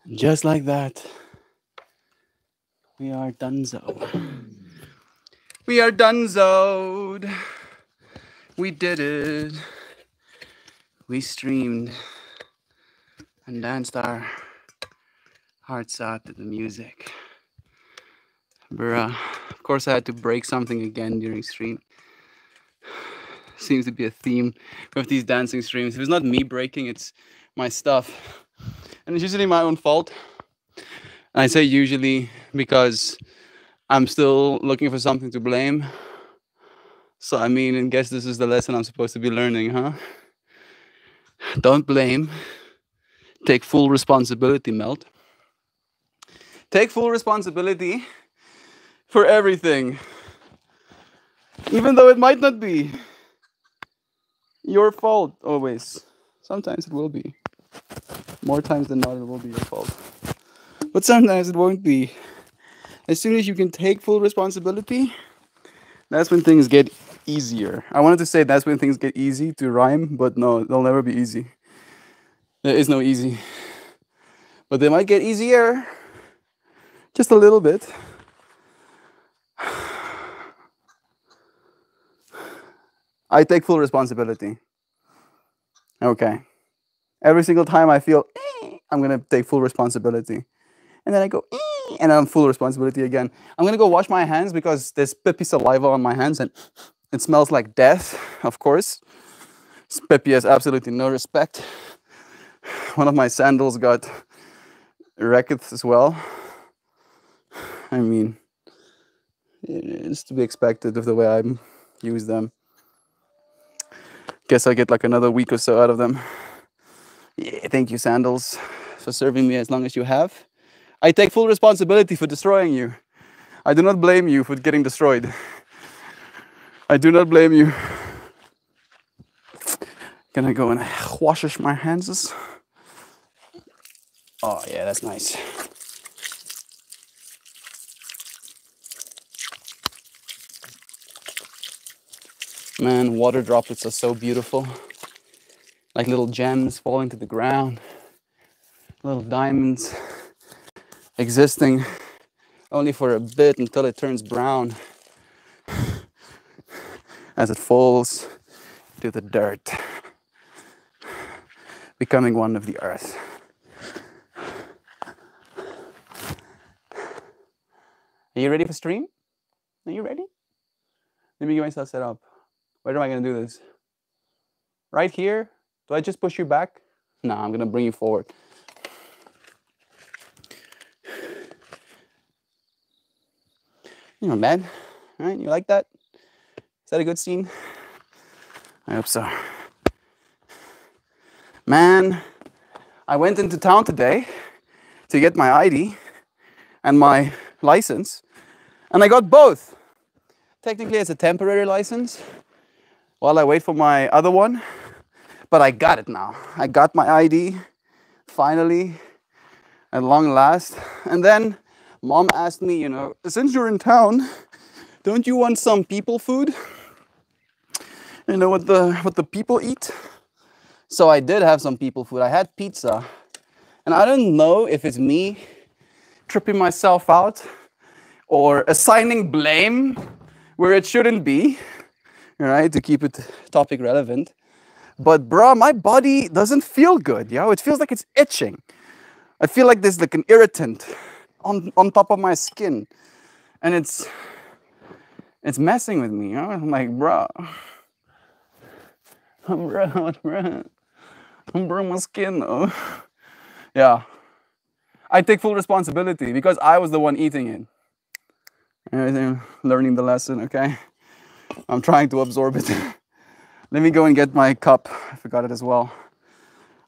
And just like that, we are donezo. We are donezoed. We did it. We streamed and danced our hearts out to the music. Bruh. Of course, I had to break something again during stream. Seems to be a theme with these dancing streams. If it's not me breaking, it's my stuff. And it's usually my own fault. And I say usually because I'm still looking for something to blame. So, I mean, I guess this is the lesson I'm supposed to be learning, huh? Don't blame. Take full responsibility, Melt. Take full responsibility for everything. Even though it might not be your fault always. Sometimes it will be. More times than not, it will be your fault. But sometimes it won't be. As soon as you can take full responsibility, that's when things get easier. I wanted to say that's when things get easy to rhyme, but no, they'll never be easy. There is no easy. But they might get easier. Just a little bit. I take full responsibility. Okay. Every single time I feel, I'm going to take full responsibility. And then I go, and I'm full responsibility again. I'm going to go wash my hands because there's pippy saliva on my hands and it smells like death, of course. Pippy has absolutely no respect. One of my sandals got wrecked as well. I mean, it's to be expected of the way I use them. Guess I get like another week or so out of them. Yeah, thank you, sandals, for serving me as long as you have. I take full responsibility for destroying you. I do not blame you for getting destroyed. I do not blame you. Can I go and wash my hands? Oh yeah, that's nice. Man, water droplets are so beautiful. Like little gems falling to the ground. Little diamonds existing only for a bit until it turns brown as it falls to the dirt, becoming one of the earth. Are you ready for stream? Are you ready? Let me get myself set up. Where am I going to do this? Right here? Do I just push you back? No, I'm going to bring you forward. You're not bad. All right, you like that? Is that a good scene? I hope so. Man, I went into town today to get my ID and my license, and I got both. Technically, it's a temporary license while I wait for my other one, but I got it now. I got my ID, finally, at long last. And then Mom asked me, you know, since you're in town, don't you want some people food? You know what the people eat? So I did have some people food. I had pizza. And I don't know if it's me tripping myself out or assigning blame where it shouldn't be, right? To keep it topic relevant. But bruh, my body doesn't feel good, yo. It feels like it's itching. I feel like there's like an irritant on top of my skin. And it's messing with me, you know? I'm like, bruh. Bruh, my skin, though. Yeah. I take full responsibility because I was the one eating it. I'm learning the lesson, okay? I'm trying to absorb it. Let me go and get my cup. I forgot it as well.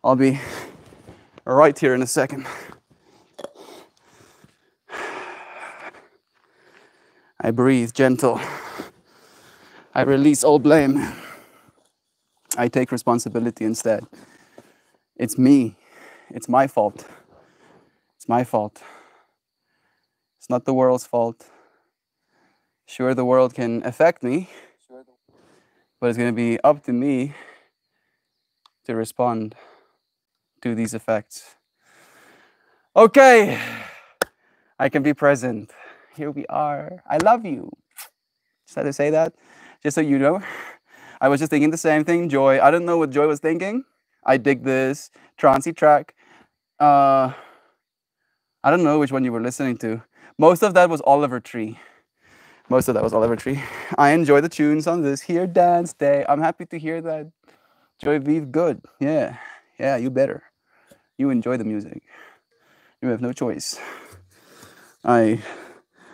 I'll be right here in a second. I breathe gentle. I release all blame. I take responsibility instead. It's me. It's my fault. It's my fault. It's not the world's fault. Sure, the world can affect me, but it's going to be up to me to respond to these effects. Okay, I can be present. Here we are. I love you. Just had to say that, just so you know. I was just thinking the same thing. Joy. I don't know what Joy was thinking. I dig this trancey track. I don't know which one you were listening to. Most of that was Oliver Tree. Most of that was Oliver Tree. I enjoy the tunes on this here dance day. I'm happy to hear that. Joy Vive, good. Yeah. Yeah, you better. You enjoy the music. You have no choice. I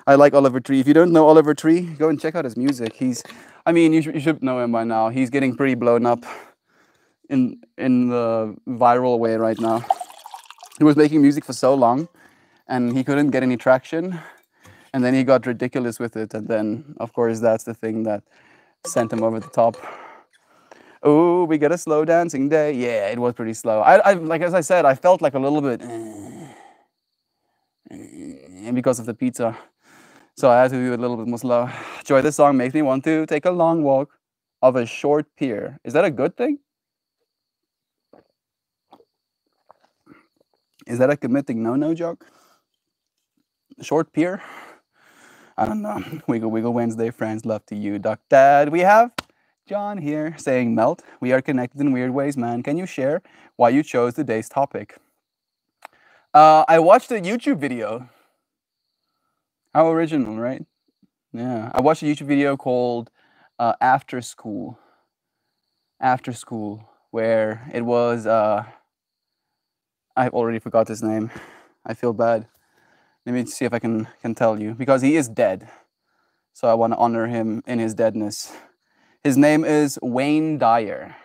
like Oliver Tree. If you don't know Oliver Tree, go and check out his music. I mean, you should know him by now. He's getting pretty blown up in the viral way right now. He was making music for so long, and he couldn't get any traction. And then he got ridiculous with it, and then, of course, that's the thing that sent him over the top. Oh, we got a slow dancing day. Yeah, it was pretty slow. I like, as I said, I felt like a little bit because of the pizza. So I had to do it a little bit more slow. Joy, this song makes me want to take a long walk of a short pier. Is that a good thing? Is that a committing no-no joke? Short pier? I don't know. Wiggle Wiggle Wednesday, friends, love to you, Duck Dad. We have John here saying, Melt, we are connected in weird ways, man. Can you share why you chose today's topic? I watched a YouTube video. How original, right? Yeah. I watched a YouTube video called After School. After School, where it was, I've already forgot his name. I feel bad. Let me see if I can tell you, because he is dead. So I want to honor him in his deadness. His name is Wayne Dyer.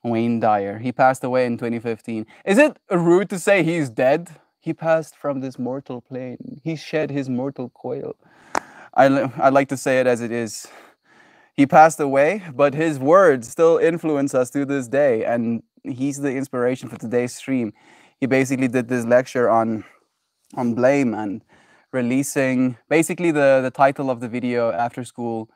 Wayne Dyer. He passed away in 2015. Is it rude to say he's dead? He passed from this mortal plane. He shed his mortal coil. I like to say it as it is. He passed away, but his words still influence us to this day, and he's the inspiration for today's stream. He basically did this lecture on blame and releasing. Basically, the title of the video, After School,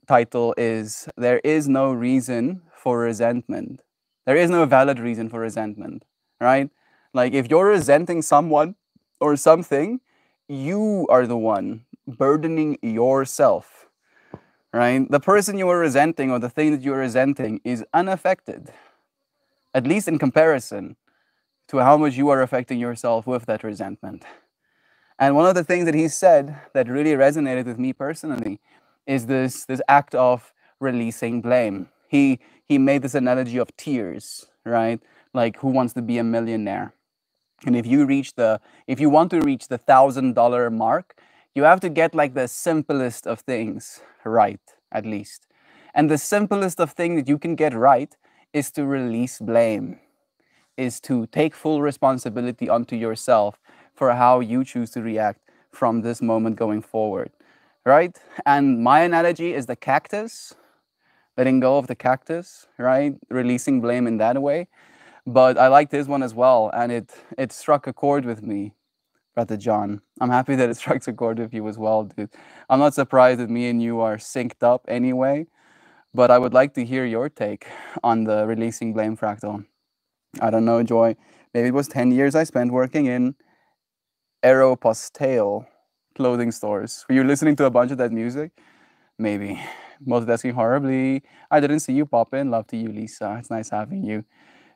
title is There is no reason for resentment. There is no valid reason for resentment, right? Like, if you're resenting someone or something, you are the one burdening yourself, right? The person you are resenting or the thing that you're resenting is unaffected, at least in comparison to how much you are affecting yourself with that resentment. And one of the things that he said that really resonated with me personally is this act of releasing blame. He made this analogy of tears, right? Like, who wants to be a millionaire? And if you want to reach the $1,000 mark, you have to get like the simplest of things right, at least. And the simplest of things that you can get right is to release blame, is to take full responsibility onto yourself for how you choose to react from this moment going forward, right? And my analogy is the cactus, letting go of the cactus, right? Releasing blame in that way. But I like this one as well, and it struck a chord with me, Brother John. I'm happy that it struck a chord with you as well, dude. I'm not surprised that me and you are synced up anyway, but I would like to hear your take on the releasing blame fractal. I don't know, Joy. Maybe it was 10 years I spent working in Aeropostale clothing stores. Were you listening to a bunch of that music? Maybe. Multitasking horribly. I didn't see you pop in. Love to you, Lisa. It's nice having you.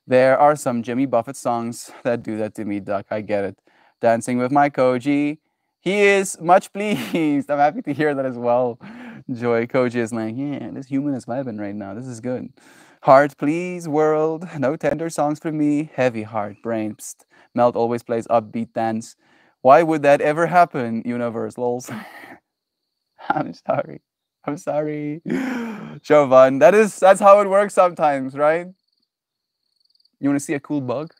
There are some Jimmy Buffett songs that do that to me, Duck. I get it. Dancing with my Koji. He is much pleased. I'm happy to hear that as well. Joy. Koji is like, yeah, this human is vibing right now. This is good. Heart, please, world. No tender songs for me. Heavy heart, brain. Psst. Melt always plays upbeat dance. Why would that ever happen, universe, lols? I'm sorry. I'm sorry. Jovan, that's how it works sometimes, right? You want to see a cool bug?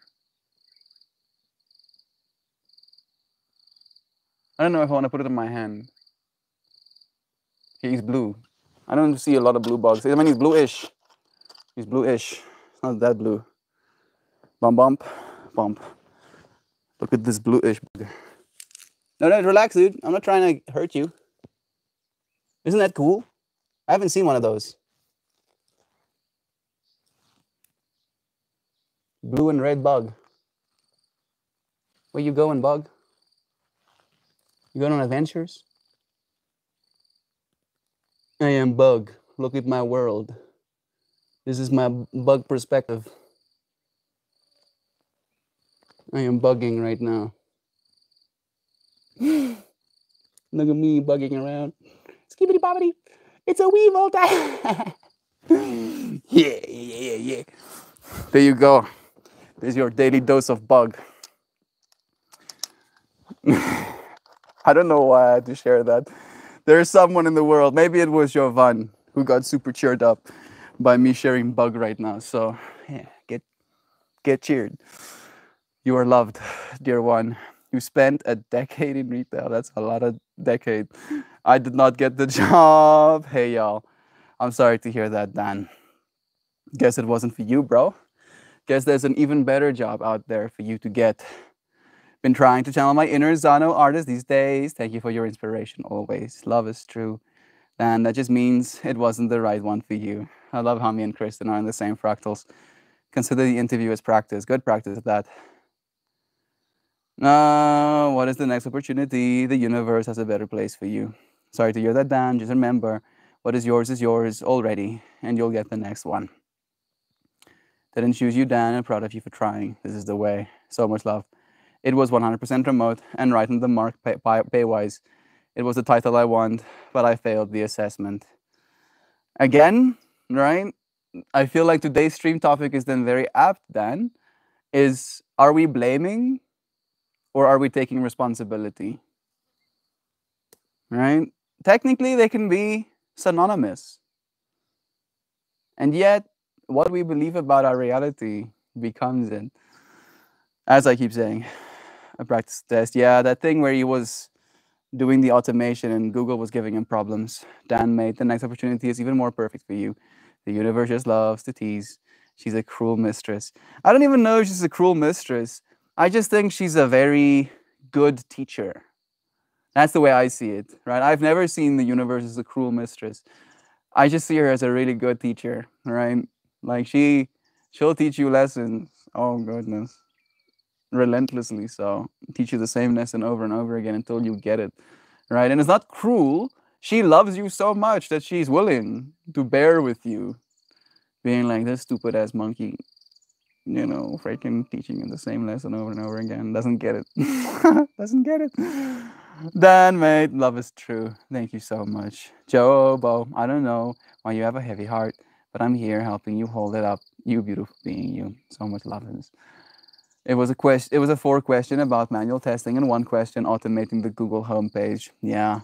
I don't know if I want to put it in my hand. He's blue. I don't see a lot of blue bugs. I mean, he's bluish. He's bluish. It's not that blue. Bump, bump, bump. Look at this bluish bug. No, relax, dude. I'm not trying to hurt you. Isn't that cool? I haven't seen one of those. Blue and red bug. Where you going, Bug? You going on adventures? I am Bug. Look at my world. This is my Bug perspective. I am bugging right now. Look at me bugging around. Skibbity bobbity. It's a Weevil time. Yeah. There you go. There's your daily dose of Bug. I don't know why I had to share that. There's someone in the world, maybe it was Jovan, who got super cheered up by me sharing Bug right now. So yeah, get cheered. You are loved, dear one. You spent a decade in retail. That's a lot of decade. I did not get the job. Hey y'all. I'm sorry to hear that, Dan. Guess it wasn't for you, bro. Guess there's an even better job out there for you to get. Been trying to channel my inner Zano artist these days. Thank you for your inspiration always. Love is true. And that just means it wasn't the right one for you. I love how me and Kristen are in the same fractals. Consider the interview as practice. Good practice at that. What is the next opportunity? The universe has a better place for you. Sorry to hear that, Dan. Just remember, what is yours already, and you'll get the next one. Didn't choose you, Dan. I'm proud of you for trying. This is the way. So much love. It was 100% remote and right on the mark pay-wise. It was the title I want, but I failed the assessment. Again, right? I feel like today's stream topic is then very apt, Dan, is are we blaming or are we taking responsibility? Right? Technically, they can be synonymous. And yet, what we believe about our reality becomes it. As I keep saying, a practice test. Yeah, that thing where he was doing the automation and Google was giving him problems. Dan made the next opportunity is even more perfect for you. The universe just loves to tease. She's a cruel mistress. I don't even know if she's a cruel mistress. I just think she's a very good teacher. That's the way I see it, right? I've never seen the universe as a cruel mistress. I just see her as a really good teacher, right? Like she'll teach you lessons. Oh goodness. Relentlessly so. Teach you the same lesson over and over again until you get it, right? And it's not cruel. She loves you so much that she's willing to bear with you, being like this stupid ass monkey, you know, freaking teaching you the same lesson over and over again. Doesn't get it. Doesn't get it. Dan, mate, love is true. Thank you so much. Jobo, I don't know why you have a heavy heart, but I'm here helping you hold it up. You beautiful being, you. So much love in this. It was a question. It was a 4-question about manual testing and 1 question automating the Google homepage. Yeah,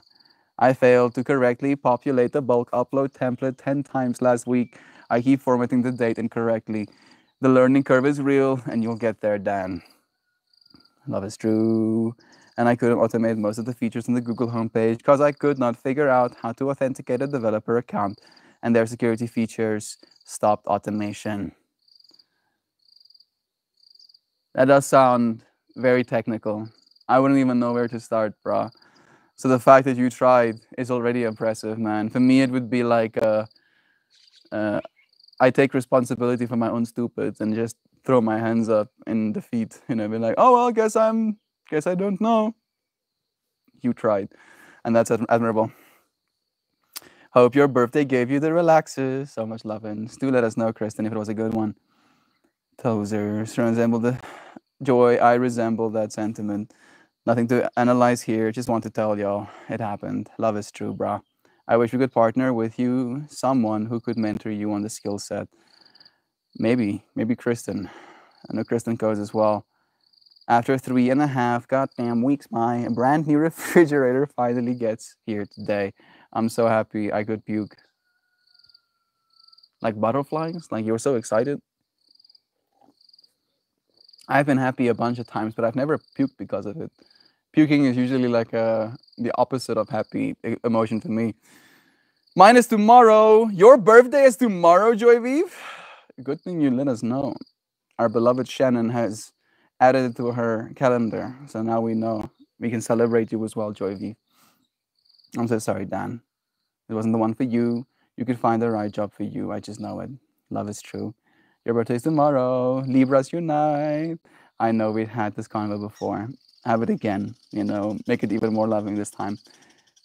I failed to correctly populate the bulk upload template 10 times last week. I keep formatting the date incorrectly. The learning curve is real, and you'll get there, Dan. Love is true. And I couldn't automate most of the features on the Google homepage because I could not figure out how to authenticate a developer account, and their security features stopped automation. That does sound very technical. I wouldn't even know where to start, bro. So the fact that you tried is already impressive, man. For me, it would be like I take responsibility for my own stupids and just throw my hands up in defeat. You know, be like, oh well, guess I don't know. You tried, and that's admirable. Hope your birthday gave you the relaxers. So much love, and do let us know, Kristen, if it was a good one. Tozers resemble the joy. I resemble that sentiment. Nothing to analyze here. Just want to tell y'all it happened. Love is true, brah. I wish we could partner with you, someone who could mentor you on the skill set. Maybe Kristen. I know Kristen goes as well. After 3.5 goddamn weeks, my brand new refrigerator finally gets here today. I'm so happy I could puke. Like butterflies? Like you were so excited? I've been happy a bunch of times, but I've never puked because of it. Puking is usually like the opposite of happy emotion to me. Mine is tomorrow. Your birthday is tomorrow, Joyviv. Good thing you let us know. Our beloved Shannon has added it to her calendar, so now we know we can celebrate you as well, Joyviv. I'm so sorry, Dan. It wasn't the one for you. You could find the right job for you. I just know it. Love is true. Your birthday is tomorrow. Libras unite. I know we had this convo before. Have it again, make it even more loving this time.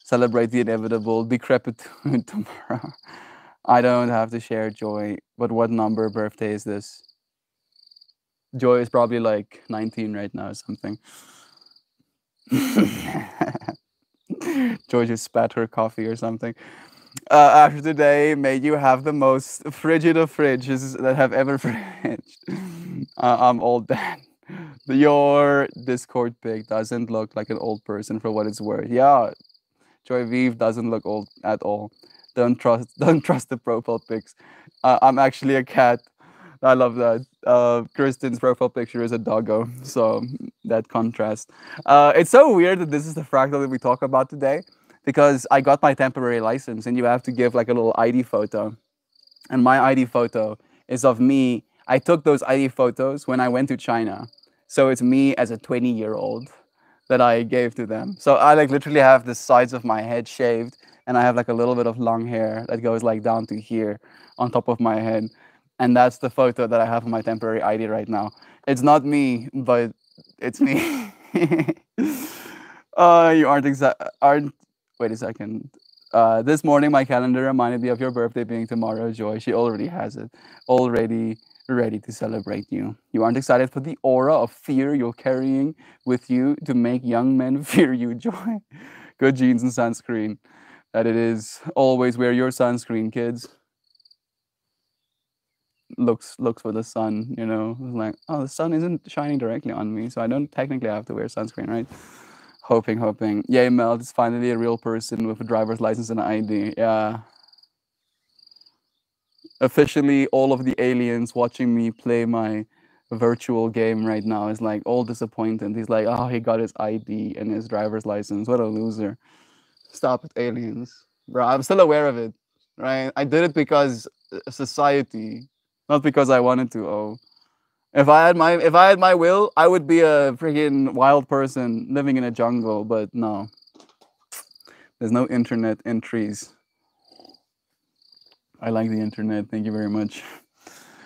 Celebrate the inevitable, decrepit tomorrow. I don't have to share joy, but what number birthday is this? Joy is probably like 19 right now or something. Joy just spat her coffee or something. After today, may you have the most frigid of fridges that have ever fridged. I'm old Dan. Your Discord pic doesn't look like an old person for what it's worth. Yeah, Joy Vive doesn't look old at all. Don't trust the profile pics. I'm actually a cat. I love that. Kristen's profile picture is a doggo, so that contrast. It's so weird that this is the fractal that we talk about today, because I got my temporary license, and you have to give like a little ID photo, and my ID photo is of me. I took those ID photos when I went to China, so it's me as a 20-year-old that I gave to them. So I like literally have the sides of my head shaved, and I have like a little bit of long hair that goes like down to here on top of my head. And that's the photo that I have on my temporary ID right now. It's not me, but it's me. You aren't. Wait a second. This morning, my calendar reminded me of your birthday being tomorrow, Joy. She already has it. Already ready to celebrate you. You aren't excited for the aura of fear you're carrying with you to make young men fear you, Joy. Good jeans and sunscreen. That it is. Always wear your sunscreen, kids. Looks for the sun, like, oh, the sun isn't shining directly on me, so I don't technically have to wear sunscreen, right? Hoping. Yay, Mel, it's finally a real person with a driver's license and ID. Yeah. Officially, all of the aliens watching me play my virtual game right now is like all disappointed. He's like, oh, he got his ID and his driver's license. What a loser. Stop it, aliens. Bro, I'm still aware of it, right? I did it because society, not because I wanted to. Oh, if I had my will, I would be a freaking wild person living in a jungle. But no, there's no internet in trees. I like the internet. Thank you very much.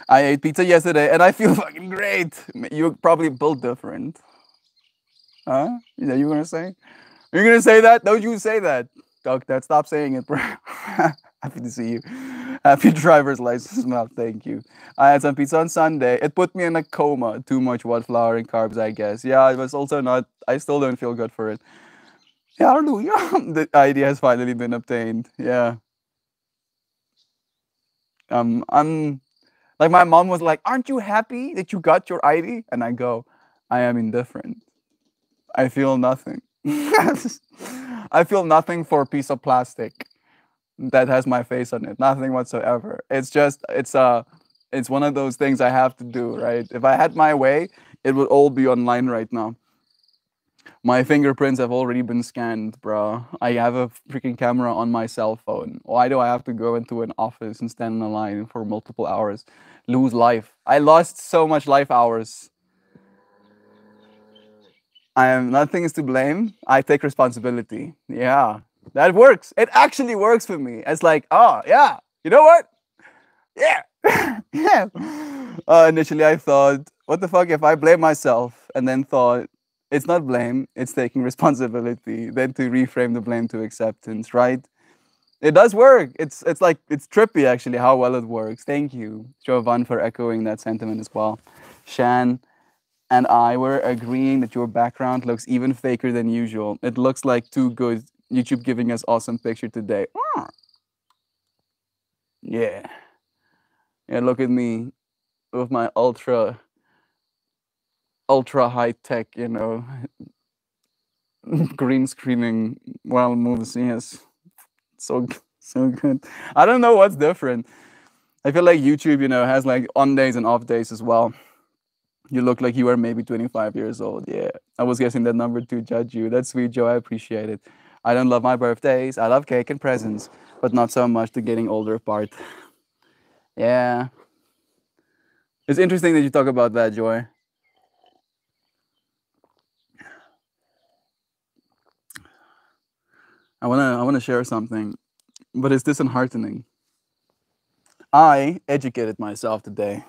I ate pizza yesterday and I feel fucking great. You probably built different. Huh? Is that you gonna say? You're gonna say that? Don't you say that. Doug, that stop saying it, bro. Happy to see you. Happy driver's license, Mel. Thank you. I had some pizza on Sunday. It put me in a coma. Too much white flour and carbs, I guess. Yeah, it was also not. I still don't feel good for it. Hallelujah. The ID has finally been obtained. Yeah. I'm like, my mom was like, "Aren't you happy that you got your ID?" And I go, "I am indifferent. I feel nothing. I feel nothing for a piece of plastic that has my face on it. Nothing whatsoever. It's just it's one of those things I have to do, right? If I had my way, it would all be online right now. My fingerprints have already been scanned, bro. I have a freaking camera on my cell phone. Why do I have to go into an office and stand in a line for multiple hours? Lose life. I lost so much life hours. I am nothing is to blame. I take responsibility. Yeah, that works. It actually works for me. It's like, oh yeah, you know what? Yeah, yeah. Initially, I thought, what the fuck if I blame myself, and then thought, it's not blame, it's taking responsibility. Then to reframe the blame to acceptance, right? It does work. It's like, it's trippy actually how well it works. Thank you, Jovan, for echoing that sentiment as well. Shan and I were agreeing that your background looks even faker than usual. It looks like too good. YouTube giving us awesome picture today. Yeah. Yeah, look at me with my ultra high tech, green screening while moves. Yes. So good. I don't know what's different. I feel like YouTube, has like on days and off days as well. You look like you are maybe 25 years old. Yeah. I was guessing that number to judge you. That's sweet, Joe. I appreciate it. I don't love my birthdays. I love cake and presents, but not so much the getting older part. Yeah. It's interesting that you talk about that, Joy. I wanna share something, but it's disheartening. I educated myself today.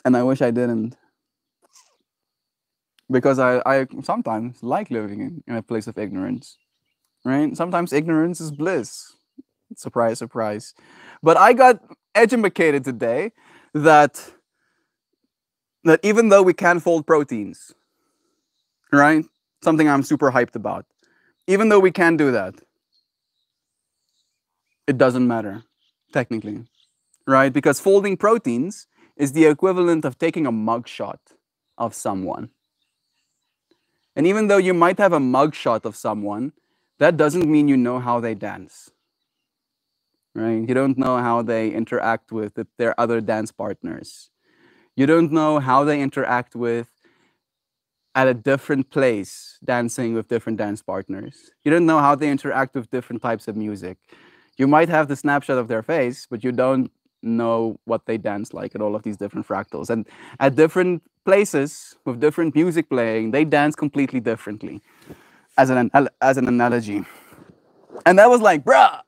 And I wish I didn't. Because I sometimes like living in a place of ignorance. Right? Sometimes ignorance is bliss. Surprise, surprise. But I got educated today that even though we can fold proteins, right? Something I'm super hyped about. Even though we can do that, it doesn't matter, technically, right? Because folding proteins is the equivalent of taking a mugshot of someone. And even though you might have a mugshot of someone, that doesn't mean you know how they dance, right? You don't know how they interact with their other dance partners. You don't know how they interact with at a different place dancing with different dance partners. You don't know how they interact with different types of music. You might have the snapshot of their face, but you don't know what they dance like at all of these different fractals. And at different places with different music playing, they dance completely differently as an analogy. And that was like, bruh,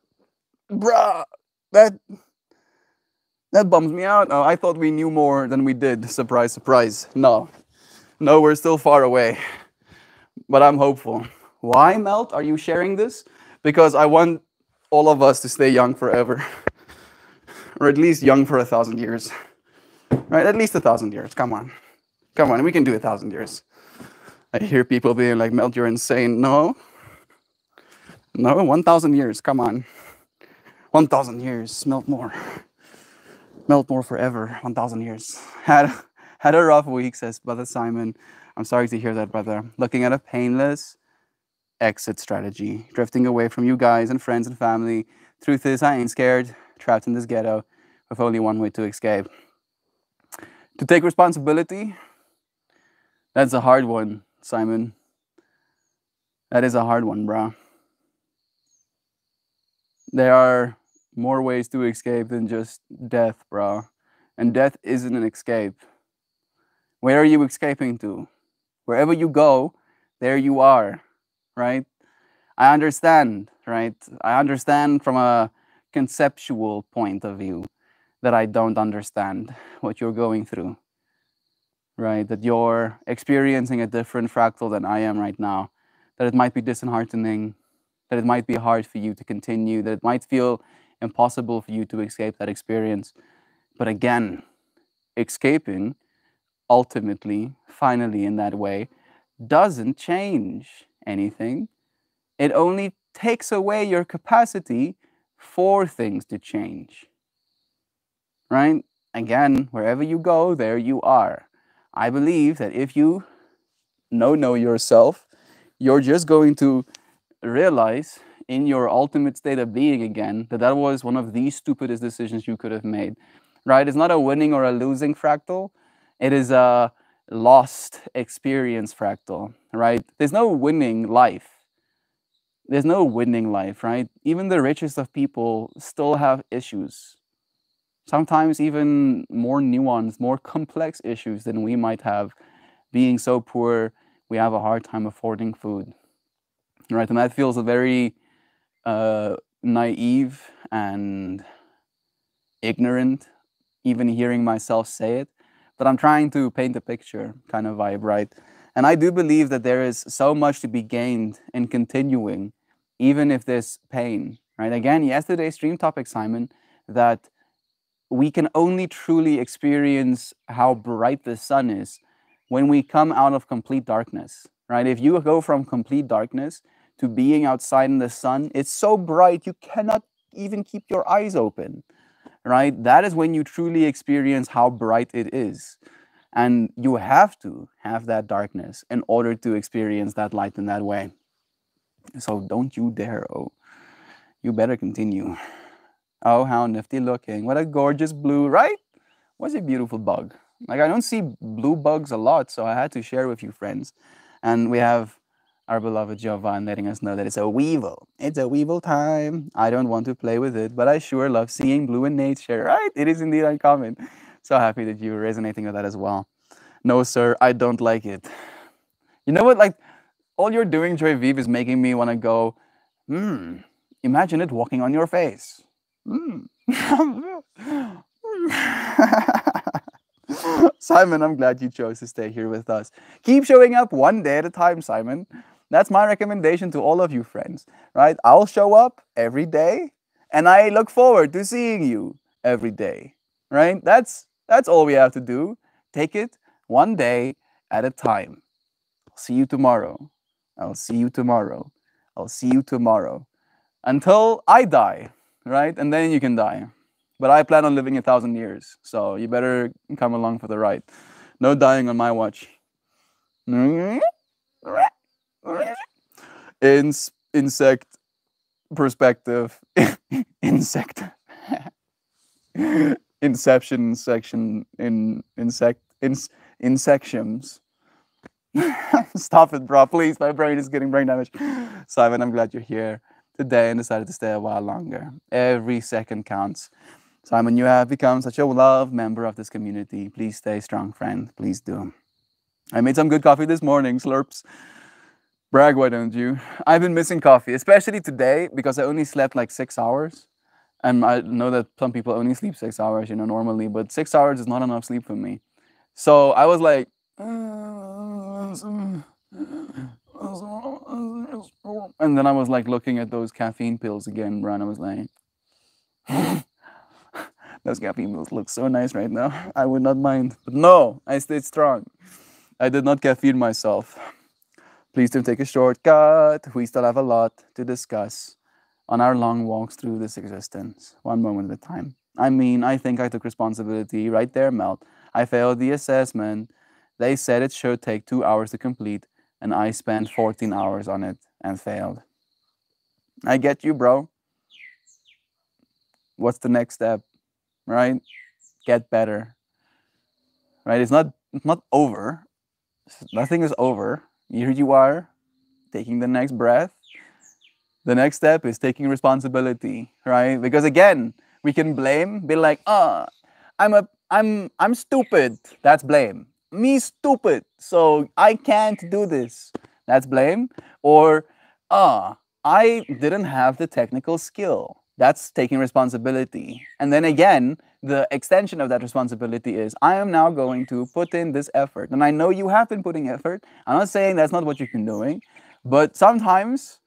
that bums me out. Oh, I thought we knew more than we did. Surprise, surprise. No, we're still far away, but I'm hopeful. Why, Melt? Are you sharing this? Because I want all of us to stay young forever, or at least young for 1,000 years, right? At least 1,000 years. Come on, we can do 1,000 years. I hear people being like, Melt, you're insane. No, 1,000 years. Come on, 1,000 years. Melt more forever. 1,000 years. Had a rough week, says Brother Simon. I'm sorry to hear that, brother. Looking at a painless exit strategy, drifting away from you guys and friends and family. Truth is, I ain't scared, trapped in this ghetto with only one way to escape. To take responsibility, that's a hard one, Simon. That is a hard one, bro. There are more ways to escape than just death, bro. And death isn't an escape. Where are you escaping to? Wherever you go, there you are, right? I understand, right? I understand from a conceptual point of view that I don't understand what you're going through, right? That you're experiencing a different fractal than I am right now, that it might be disheartening, that it might be hard for you to continue, that it might feel impossible for you to escape that experience. But again, escaping ultimately, finally in that way, doesn't change anything. It only takes away your capacity for things to change, right? Again, wherever you go, there you are. I believe that if you know yourself, you're just going to realize in your ultimate state of being again that was one of the stupidest decisions you could have made, right? It's not a winning or a losing fractal. It is a lost experience fractal, right? There's no winning life. There's no winning life, right? Even the richest of people still have issues. Sometimes even more nuanced, more complex issues than we might have. Being so poor, we have a hard time affording food, right? And that feels a very naive and ignorant, even hearing myself say it. But I'm trying to paint a picture kind of vibe, right? And I do believe that there is so much to be gained in continuing, even if there's pain, right? Again, yesterday's stream topic, Simon, that we can only truly experience how bright the sun is when we come out of complete darkness, right? If you go from complete darkness to being outside in the sun, it's so bright you cannot even keep your eyes open, right? That is when you truly experience how bright it is. And you have to have that darkness in order to experience that light in that way. So don't you dare, oh. You better continue. Oh, how nifty looking. What a gorgeous blue, right? What's a beautiful bug? Like, I don't see blue bugs a lot, so I had to share with you friends. And we have our beloved Jovan letting us know that it's a weevil. It's a weevil time. I don't want to play with it, but I sure love seeing blue in nature, right? It is indeed uncommon. So happy that you're resonating with that as well. No, sir, I don't like it. You know what? Like, all you're doing, Joy Vive, is making me want to go, imagine it walking on your face. Simon, I'm glad you chose to stay here with us. Keep showing up one day at a time, Simon. That's my recommendation to all of you friends, right? I'll show up every day and I look forward to seeing you every day, right? That's all we have to do. Take it one day at a time. I'll see you tomorrow. I'll see you tomorrow. I'll see you tomorrow. Until I die, right? And then you can die. But I plan on living 1,000 years, so you better come along for the ride. No dying on my watch. Insect perspective. Insect. Inception section in insections. Stop it, bro. Please, my brain is getting brain damage. Simon, I'm glad you're here today and decided to stay a while longer. Every second counts. Simon, you have become such a loved member of this community. Please stay strong, friend. Please do. I made some good coffee this morning, slurps. Brag, why don't you? I've been missing coffee, especially today because I only slept like 6 hours. And I know that some people only sleep 6 hours, normally, but 6 hours is not enough sleep for me. So I was like, and then I was like looking at those caffeine pills again, bro, and I was like, those caffeine pills look so nice right now. I would not mind. But no, I stayed strong. I did not caffeine myself. Please don't take a shortcut. We still have a lot to discuss on our long walks through this existence, one moment at a time. I mean, I think I took responsibility right there, Melt. I failed the assessment. They said it should take 2 hours to complete, and I spent 14 hours on it and failed. I get you, bro. What's the next step, right? Get better, right? It's not over. Nothing is over. Here you are, taking the next breath. The next step is taking responsibility, right? Because again, we can blame, be like, I'm stupid. That's blame. Me stupid, so I can't do this. That's blame. Or, I didn't have the technical skill. That's taking responsibility. And then again, the extension of that responsibility is I am now going to put in this effort. And I know you have been putting effort. I'm not saying that's not what you've been doing, but sometimes,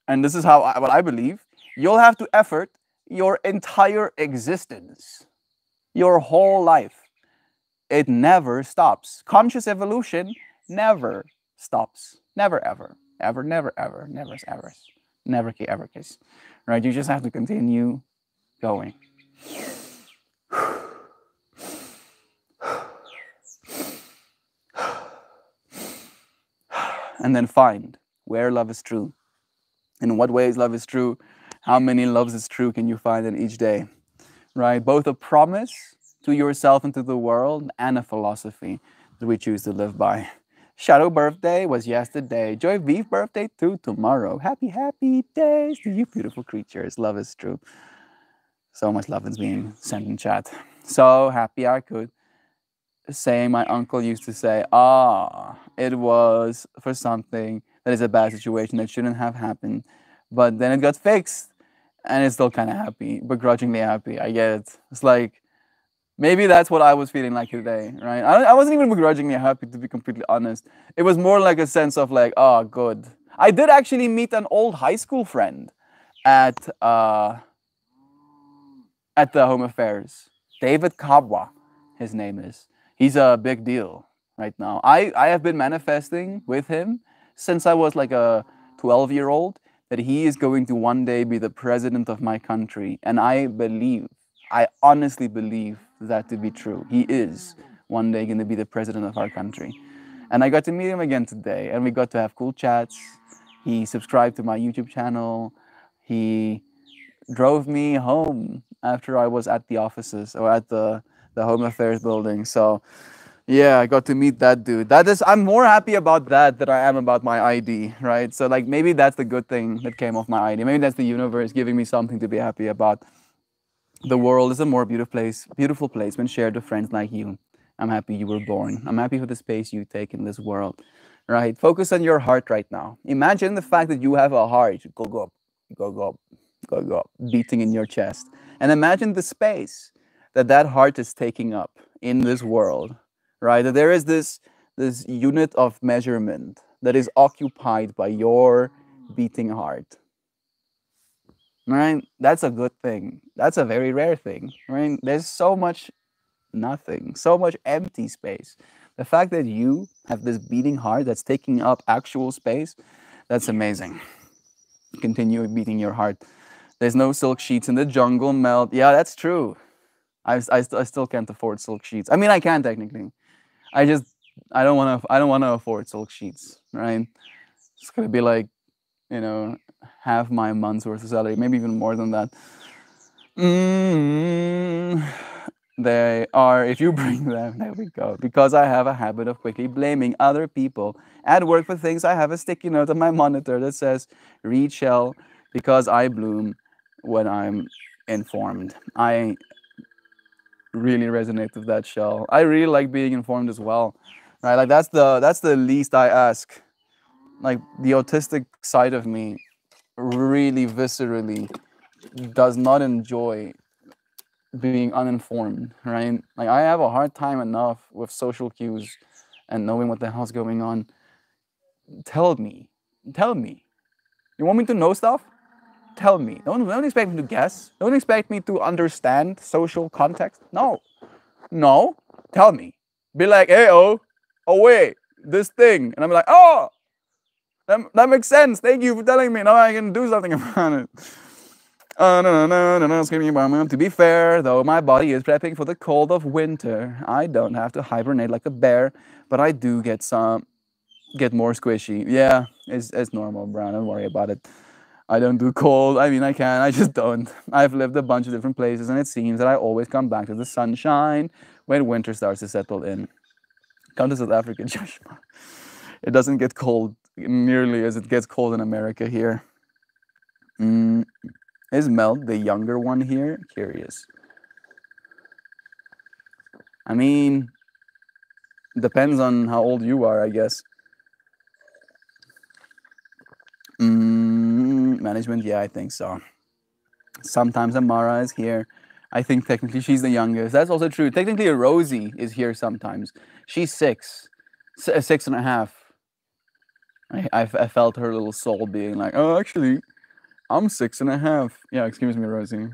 and this is what I believe, you'll have to effort your entire existence, your whole life. It never stops. Conscious evolution never stops. Never, ever. Ever, never, ever. Never, ever. Never, ever kiss. Right? You just have to continue going. And then find where love is true. In what ways love is true? How many loves is true can you find in each day? Right? Both a promise to yourself and to the world and a philosophy that we choose to live by. Shadow birthday was yesterday. Joy Beef birthday too tomorrow. Happy, happy days to you beautiful creatures. Love is true. So much love is being sent in chat. So happy I could say my uncle used to say, it was for something that is a bad situation that shouldn't have happened. But then it got fixed and it's still kind of happy, begrudgingly happy. I get it. It's like, maybe that's what I was feeling like today, right? I wasn't even begrudgingly happy, to be completely honest. It was more like a sense of like, oh, good. I did actually meet an old high school friend at the Home Affairs. David Kabwa, his name is. He's a big deal right now. I have been manifesting with him since I was like a 12-year-old that he is going to one day be the president of my country. And I honestly believe that to be true. He is one day going to be the president of our country. And I got to meet him again today, and we got to have cool chats. He subscribed to my YouTube channel. He drove me home after I was at the offices or at the Home Affairs building. So yeah, I got to meet that dude. I'm more happy about that than I am about my ID, right? So like maybe that's the good thing that came off my ID. Maybe that's the universe giving me something to be happy about. The world is a more beautiful place when shared with friends like you. I'm happy you were born. I'm happy for the space you take in this world, right? Focus on your heart right now. Imagine the fact that you have a heart, go up, beating in your chest. And imagine the space that heart is taking up in this world, right? That there is this unit of measurement that is occupied by your beating heart, right? That's a good thing. That's a very rare thing, right? There's so much nothing, so much empty space. The fact that you have this beating heart that's taking up actual space, that's amazing. Continue beating your heart. There's no silk sheets in the jungle, Melt. Yeah, that's true. I still can't afford silk sheets. I mean, I can technically. I just I don't want to afford silk sheets, right? It's gonna be like, you know, half my month's worth of salary, maybe even more than that. Mm, they are, if you bring them, there we go. Because I have a habit of quickly blaming other people at work for things. I have a sticky note on my monitor that says, read shell because I bloom when I'm informed. I really resonate with that shell. I really like being informed as well. Right? Like that's the least I ask. Like the autistic side of me really viscerally does not enjoy being uninformed, right? Like I have a hard time enough with social cues and knowing what the hell's going on. Tell me. Tell me. You want me to know stuff? Tell me. Don't expect me to guess. Don't expect me to understand social context. No. No. Tell me. Be like, hey, oh, wait, this thing. And I'm like, oh, that makes sense. Thank you for telling me. Now I can do something about it. No, screaming about me. To be fair, though, my body is prepping for the cold of winter. I don't have to hibernate like a bear, but I do get more squishy. Yeah, it's normal, Brown. Don't worry about it. I don't do cold. I mean, I can. I just don't. I've lived a bunch of different places, and it seems that I always come back to the sunshine when winter starts to settle in. Come to South Africa, Joshua. It doesn't get cold nearly as it gets cold in America here. Is Mel the younger one here? Curious. I mean, depends on how old you are, I guess. Management, yeah, I think so. Sometimes Amara is here. I think technically she's the youngest. That's also true. Technically, Rosie is here sometimes. She's 6, 6.5. I felt her little soul being like, oh, actually, I'm 6.5. Yeah, excuse me, Rosie.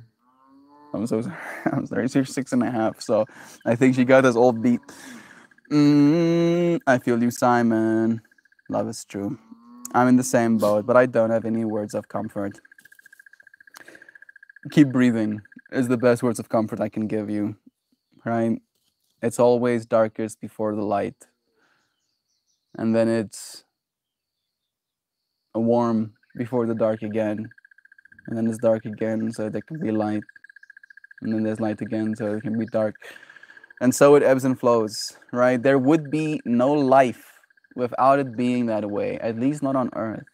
I'm so sorry. I'm sorry. She's 6.5. So I think she got us all beat. I feel you, Simon. Love is true. I'm in the same boat, but I don't have any words of comfort. Keep breathing is the best words of comfort I can give you, right? It's always darkest before the light. And then it's warm before the dark again. And then it's dark again, so there can be light. And then there's light again, so it can be dark. And so it ebbs and flows, right? There would be no life without it being that way, at least not on Earth.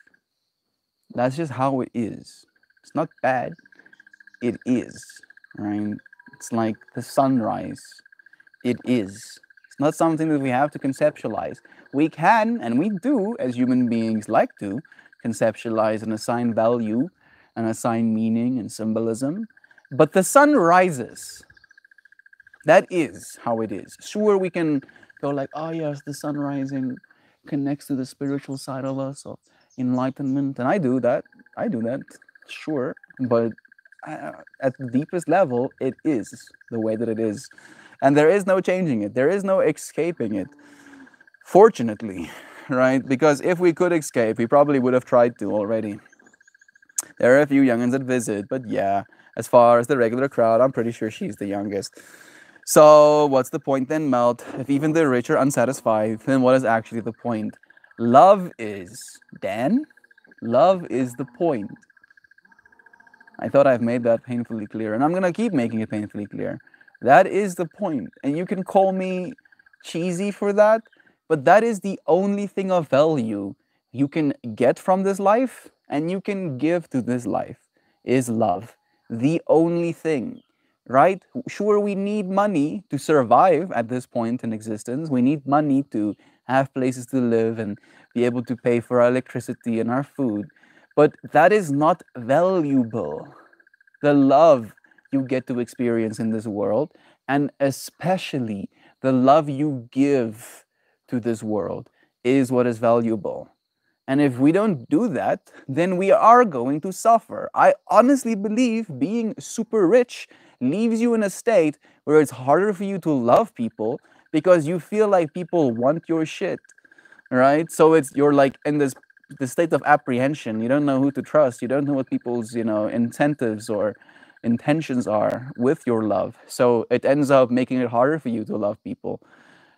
That's just how it is. It's not bad. It is, right? It's like the sunrise. It is. It's not something that we have to conceptualize. We can, and we do, as human beings like to, conceptualize and assign value and assign meaning and symbolism. But the sun rises. That is how it is. Sure, we can go like, oh yes, the sun rising connects to the spiritual side of us, of enlightenment. And I do that, sure. But at the deepest level, it is the way that it is. And there is no changing it. There is no escaping it. Fortunately, right? Because if we could escape, we probably would have tried to already. There are a few youngins that visit, but yeah, as far as the regular crowd, I'm pretty sure she's the youngest. So what's the point then, Melt? If even the rich are unsatisfied, then what is actually the point? Love is, Dan, love is the point. I thought I've made that painfully clear, and I'm going to keep making it painfully clear. That is the point. And you can call me cheesy for that, but that is the only thing of value you can get from this life and you can give to this life is love. The only thing, right? Sure, we need money to survive at this point in existence. We need money to have places to live and be able to pay for our electricity and our food. But that is not valuable. The love you get to experience in this world, and especially The love you give to this world is what is valuable. And if we don't do that, then we are going to suffer. I honestly believe being super rich leaves you in a state where it's harder for you to love people because you feel like people want your shit, right? So you're like in the state of apprehension. You don't know who to trust. You don't know what people's, incentives or intentions are with your love. So it ends up making it harder for you to love people.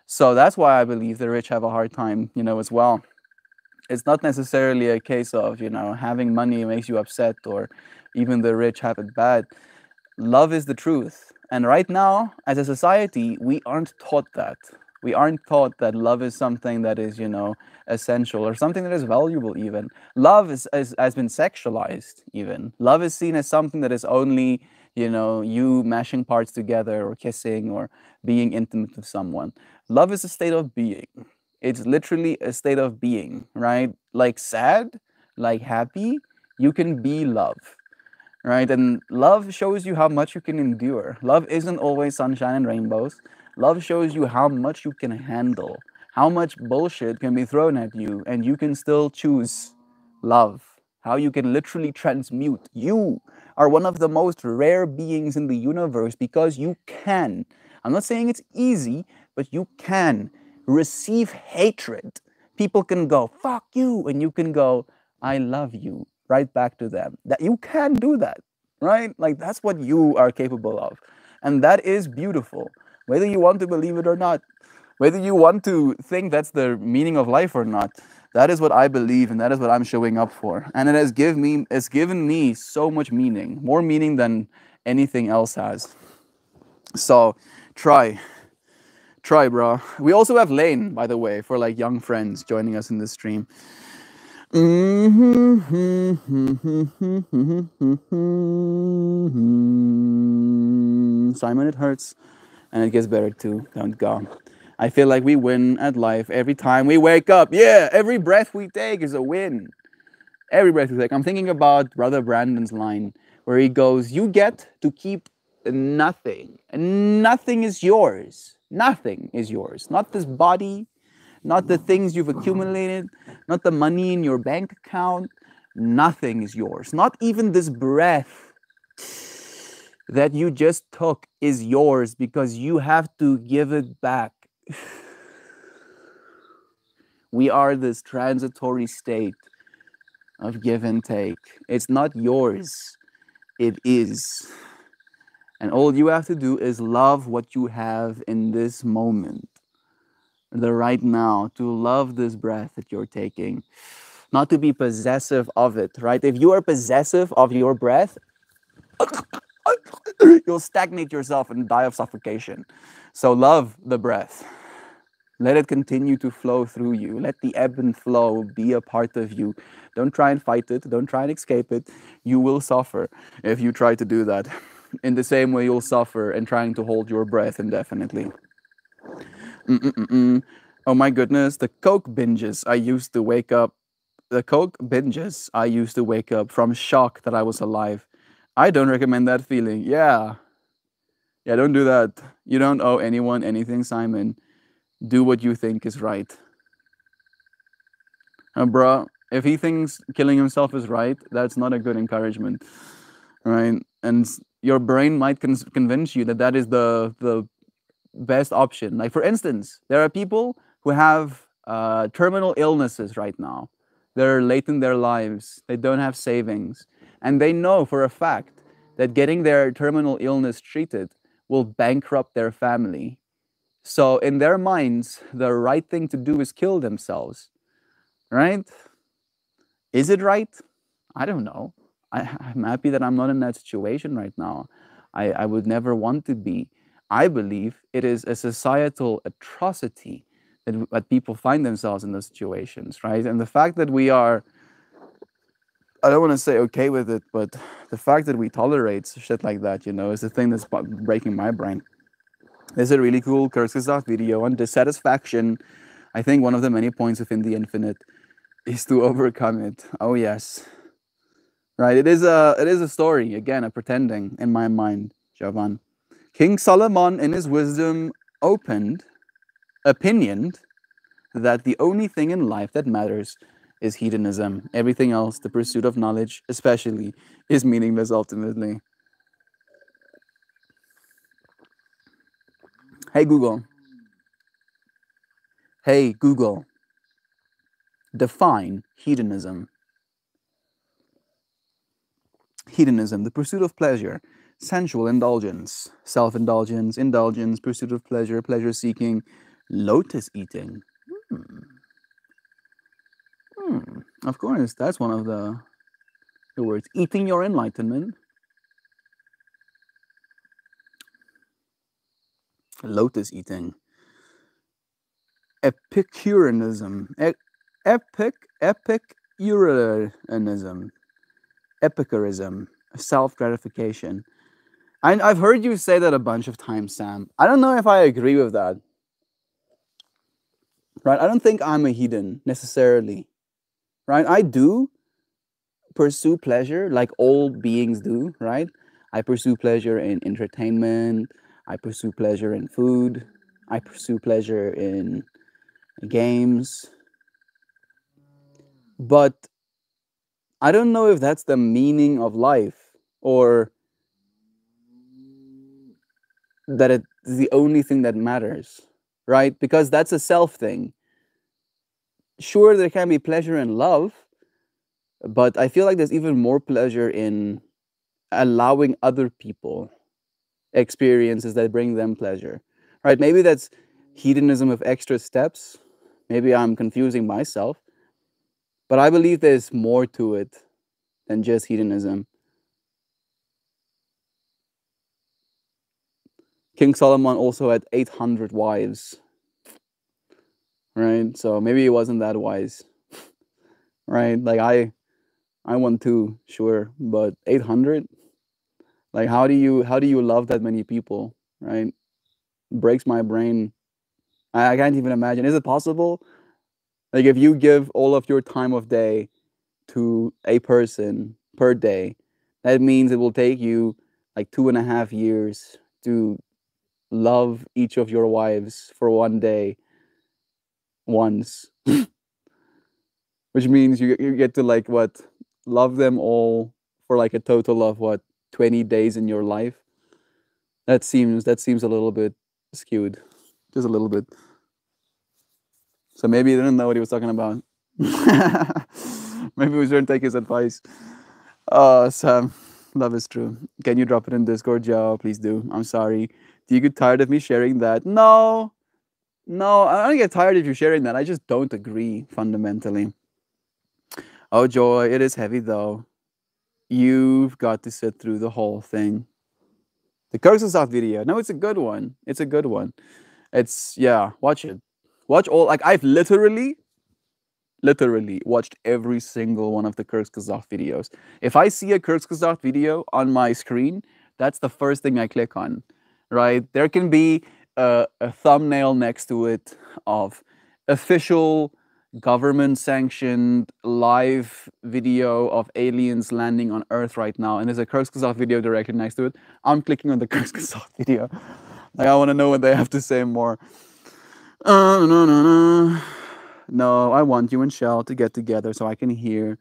So that's why I believe the rich have a hard time, as well. It's not necessarily a case of, having money makes you upset or even the rich have it bad. Love is the truth. And right now, as a society, we aren't taught that. We aren't taught that love is something that is, essential or something that is valuable even. Love has been sexualized even. Love is seen as something that is only, you mashing parts together or kissing or being intimate with someone. Love is a state of being. It's literally a state of being, right? Like sad, like happy, you can be love, right? And love shows you how much you can endure. Love isn't always sunshine and rainbows. Love shows you how much you can handle, how much bullshit can be thrown at you, and you can still choose love. How you can literally transmute. You are one of the most rare beings in the universe because you can. I'm not saying it's easy, but you can receive hatred. People can go, fuck you, and you can go, I love you, right back to them. That you can do that, right? Like that's what you are capable of. And that is beautiful. Whether you want to believe it or not, whether you want to think that's the meaning of life or not, that is what I believe and that is what I'm showing up for. And it's given me so much meaning, more meaning than anything else has. So try, bro. We also have Lane, by the way, for like young friends joining us in this stream. Simon, it hurts, and it gets better too. Don't go. I feel like we win at life every time we wake up. Yeah, every breath we take is a win. Every breath we take. I'm thinking about Brother Brandon's line where he goes, "You get to keep nothing, and nothing is yours. Nothing is yours. Not this body, not the things you've accumulated, not the money in your bank account. Nothing is yours. Not even this breath that you just took is yours because you have to give it back." We are this transitory state of give and take. It's not yours, it is. And all you have to do is love what you have in this moment, the right now, to love this breath that you're taking, not to be possessive of it, right? If you are possessive of your breath, you'll stagnate yourself and die of suffocation. So love the breath. Let it continue to flow through you. Let the ebb and flow be a part of you. Don't try and fight it. Don't try and escape it. You will suffer if you try to do that. In the same way you'll suffer in trying to hold your breath indefinitely. Oh my goodness, the Coke binges I used to wake up. The Coke binges I used to wake up from shock that I was alive. I don't recommend that feeling. Yeah, don't do that. You don't owe anyone anything, Simon. Do what you think is right. Bro, if he thinks killing himself is right, that's not a good encouragement, right? And your brain might convince you that that is the best option. Like, for instance, there are people who have terminal illnesses right now. They're late in their lives. They don't have savings. And they know for a fact that getting their terminal illness treated will bankrupt their family. So in their minds, the right thing to do is kill themselves, right? Is it right? I don't know. I'm happy that I'm not in that situation right now. I would never want to be. I believe it is a societal atrocity that people find themselves in those situations, right? And the fact that we are, I don't want to say okay with it, but the fact that we tolerate shit like that, is the thing that's breaking my brain. There's a really cool Kurzgesagt video on dissatisfaction. I think one of the many points within the infinite is to overcome it. Oh yes. Right, it is a story, again, a pretending in my mind, Javan. King Solomon in his wisdom opened opinion that the only thing in life that matters is hedonism. Everything else, the pursuit of knowledge especially, is meaningless ultimately. Hey Google. Hey Google. Define hedonism. Hedonism, the pursuit of pleasure, sensual indulgence, self-indulgence, indulgence, pursuit of pleasure, pleasure seeking, lotus eating. Of course, that's one of the words. Eating your enlightenment. Lotus eating. Epicureanism. Epicureanism. Epicurism. Self-gratification. I've heard you say that a bunch of times, Sam. I don't know if I agree with that. Right? I don't think I'm a hedon necessarily. Right? I do pursue pleasure like all beings do, right? I pursue pleasure in entertainment. I pursue pleasure in food. I pursue pleasure in games. But I don't know if that's the meaning of life or that it's the only thing that matters, right? Because that's a self thing. Sure, there can be pleasure in love, but I feel like there's even more pleasure in allowing other people experiences that bring them pleasure, right? Maybe that's hedonism with extra steps. Maybe I'm confusing myself, but I believe there's more to it than just hedonism. King Solomon also had 800 wives, right? So maybe he wasn't that wise, right? Like I want two, sure, but 800? Like how do you love that many people, right? Breaks my brain. I can't even imagine. Is it possible? Like if you give all of your time of day to a person per day, that means it will take you like 2.5 years to love each of your wives for one day once. Which means you get to like what, love them all for like a total of what, 20 days in your life. That seems a little bit skewed, just a little bit. So maybe he didn't know what he was talking about. Maybe we shouldn't take his advice. Sam, love is true. Can you drop it in Discord, Joe? Please do. I'm sorry. Do you get tired of me sharing that? No, no, I don't get tired of you sharing that. I just don't agree fundamentally. Oh, Joy, it is heavy though. You've got to sit through the whole thing. The Kirks of South video. No, it's a good one. It's a good one. It's, yeah, watch it. Watch all, like, I've literally watched every single one of the Kurzgesagt videos. If I see a Kurzgesagt video on my screen, that's the first thing I click on, right? There can be a thumbnail next to it of official government-sanctioned live video of aliens landing on Earth right now, and there's a Kurzgesagt video directly next to it. I'm clicking on the Kurzgesagt video. Like, I want to know what they have to say more. No, I want you and Shell to get together so I can hear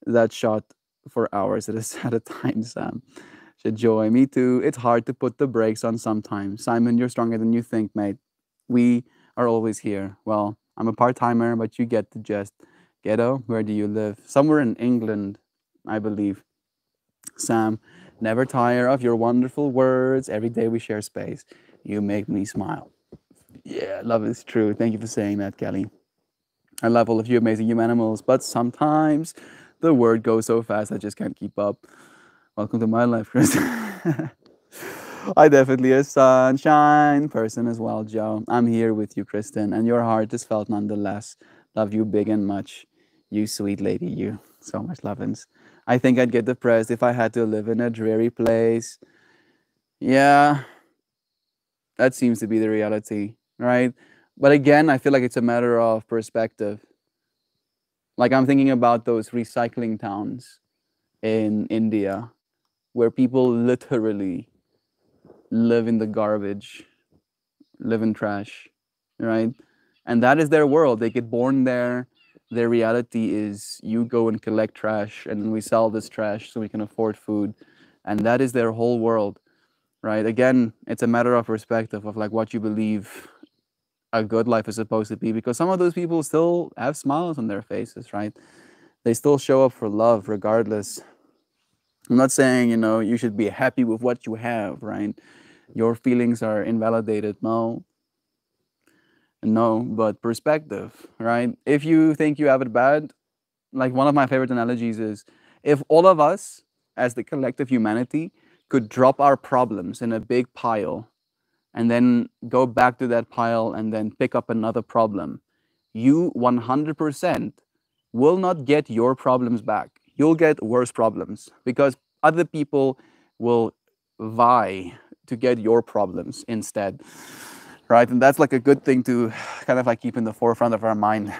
that shot for hours at a time, Sam. Said Joy, me too. It's hard to put the brakes on sometimes. Simon, you're stronger than you think, mate. We are always here. Well, I'm a part-timer, but you get the gist. Ghetto, where do you live? Somewhere in England, I believe. Sam, never tire of your wonderful words. Every day we share space. You make me smile. Yeah, love is true. Thank you for saying that, Kelly. I love all of you amazing human animals, but sometimes the word goes so fast I just can't keep up. Welcome to my life, Chris. I definitely a sunshine person as well, Joe. I'm here with you, Kristen, and your heart is felt nonetheless. Love you big and much. You sweet lady, you. So much lovin's. I think I'd get depressed if I had to live in a dreary place. Yeah, that seems to be the reality, right? But again, I feel like it's a matter of perspective. Like I'm thinking about those recycling towns in India where people literally live in the garbage, live in trash, right? And that is their world. They get born there. Their reality is you go and collect trash, and we sell this trash so we can afford food. And that is their whole world, right? Again, it's a matter of perspective of like what you believe a good life is supposed to be, because some of those people still have smiles on their faces, right? They still show up for love regardless. I'm not saying, you should be happy with what you have, right? Your feelings are invalidated. No, but perspective, right? If you think you have it bad, like one of my favorite analogies is if all of us as the collective humanity could drop our problems in a big pile and then go back to that pile and then pick up another problem, you 100% will not get your problems back. You'll get worse problems because other people will vie to get your problems instead, right? And that's like a good thing to kind of like keep in the forefront of our mind.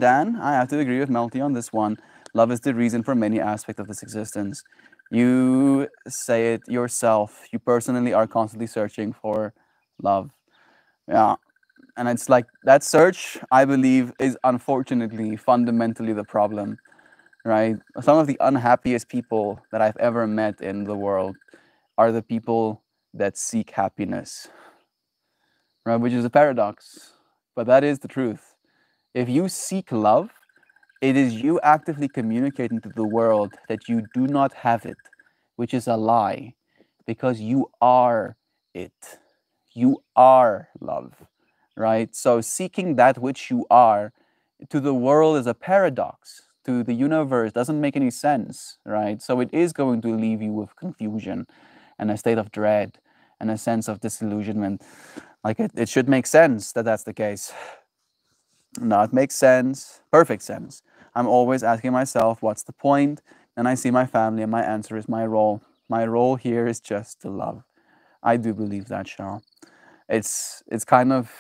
Dan, I have to agree with Melty on this one. Love is the reason for many aspects of this existence. You say it yourself. You personally are constantly searching for love. Yeah. And it's like that search, I believe, is unfortunately fundamentally the problem, right? Some of the unhappiest people that I've ever met in the world are the people that seek happiness, right? Which is a paradox, but that is the truth. If you seek love, it is you actively communicating to the world that you do not have it, which is a lie, because you are it. You are love, right? So seeking that which you are to the world is a paradox. To the universe doesn't make any sense, right? So it is going to leave you with confusion and a state of dread and a sense of disillusionment. Like it should make sense that that's the case. No, it makes sense, perfect sense. I'm always asking myself, what's the point? And I see my family, and my answer is my role. My role here is just to love. I do believe that, Shah. It's kind of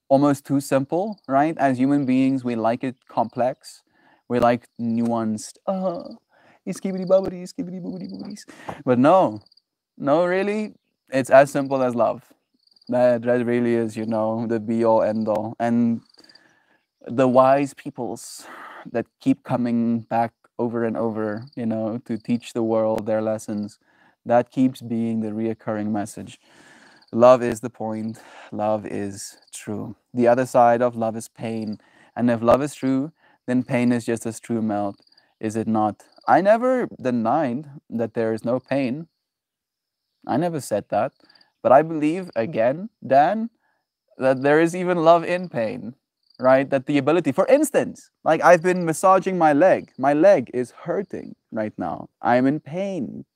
almost too simple, right? As human beings, we like it complex. We like nuanced, skibidi bubbity, skibidi boobity boobies. But no, really, it's as simple as love. That really is, the be all end all. And the wise peoples that keep coming back over and over, to teach the world their lessons, that keeps being the reoccurring message. Love is the point. Love is true. The other side of love is pain. And if love is true, then pain is just as true, Melt. Is it not? I never denied that there is no pain. I never said that. But I believe, again, Dan, that there is even love in pain, right? That the ability, for instance, like I've been massaging my leg. My leg is hurting right now. I'm in pain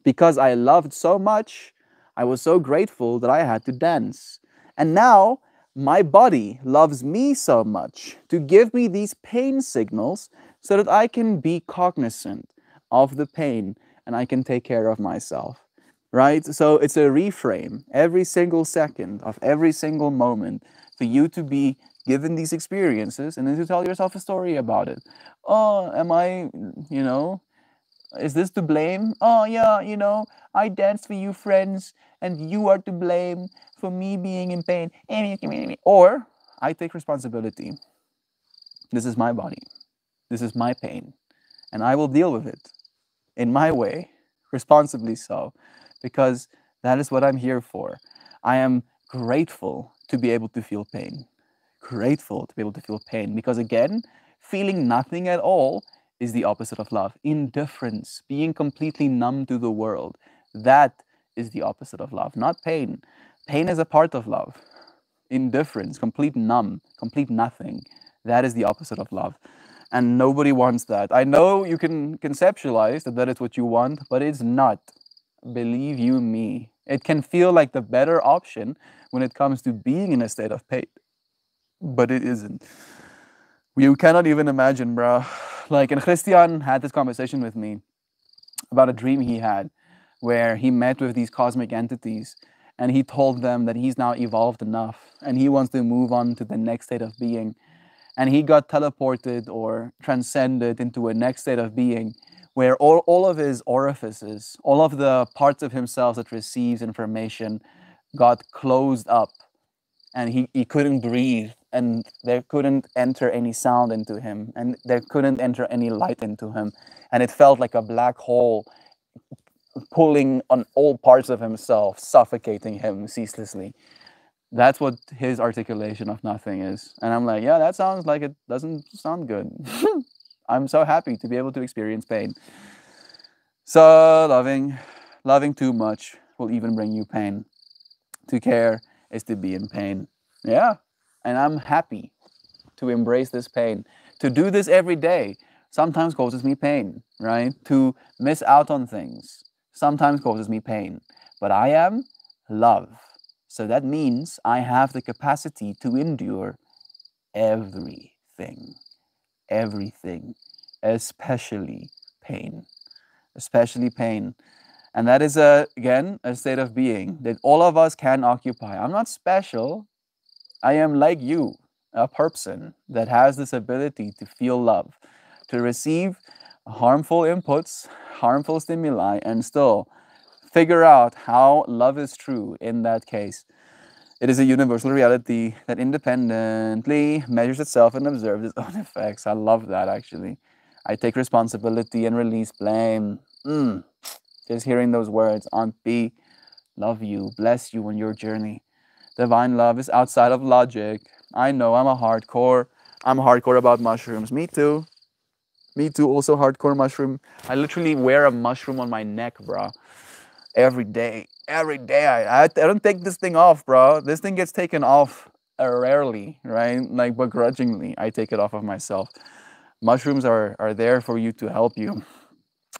because I loved so much. I was so grateful that I had to dance. And now my body loves me so much to give me these pain signals so that I can be cognizant of the pain and I can take care of myself, right? So it's a reframe every single second of every single moment for you to be given these experiences and then to tell yourself a story about it. Oh, am I, is this to blame? Oh, yeah, I danced for you, friends, and you are to blame for me being in pain. Or I take responsibility. This is my body. This is my pain. And I will deal with it in my way, responsibly so, because that is what I'm here for. I am grateful to be able to feel pain. Grateful to be able to feel pain. Because again, feeling nothing at all is the opposite of love. Indifference, being completely numb to the world, that is the opposite of love, not pain. Pain is a part of love. Indifference, complete numb, complete nothing, that is the opposite of love. And nobody wants that. I know you can conceptualize that that is what you want, but it's not. Believe you me. It can feel like the better option when it comes to being in a state of pain, but it isn't. You cannot even imagine, bro. Like, and Christian had this conversation with me about a dream he had where he met with these cosmic entities and he told them that he's now evolved enough and he wants to move on to the next state of being. And he got teleported or transcended into a next state of being where all of his orifices, all of the parts of himself that receives information got closed up, and he couldn't breathe, and there couldn't enter any sound into him, and there couldn't enter any light into him, and it felt like a black hole pulling on all parts of himself, suffocating him ceaselessly. That's what his articulation of nothing is. And I'm like, yeah, that sounds like it doesn't sound good. I'm so happy to be able to experience pain. So loving too much will even bring you pain. To care is to be in pain. Yeah. And I'm happy to embrace this pain. To do this every day sometimes causes me pain, right? To miss out on things sometimes causes me pain. But I am love. So that means I have the capacity to endure everything. Everything. Especially pain. Especially pain. And that is, again, a state of being that all of us can occupy. I'm not special. I am like you, a person that has this ability to feel love, to receive harmful inputs, harmful stimuli, and still figure out how love is true in that case. It is a universal reality that independently measures itself and observes its own effects. I love that, actually. I take responsibility and release blame. Just hearing those words, Aunt B, love you, bless you on your journey. Divine love is outside of logic. I know I'm hardcore about mushrooms. Me too. Me too, also hardcore mushroom. I literally wear a mushroom on my neck, bro. Every day. Every day. I don't take this thing off, bro. This thing gets taken off rarely, right? Like begrudgingly, I take it off of myself. Mushrooms are there for you to help you.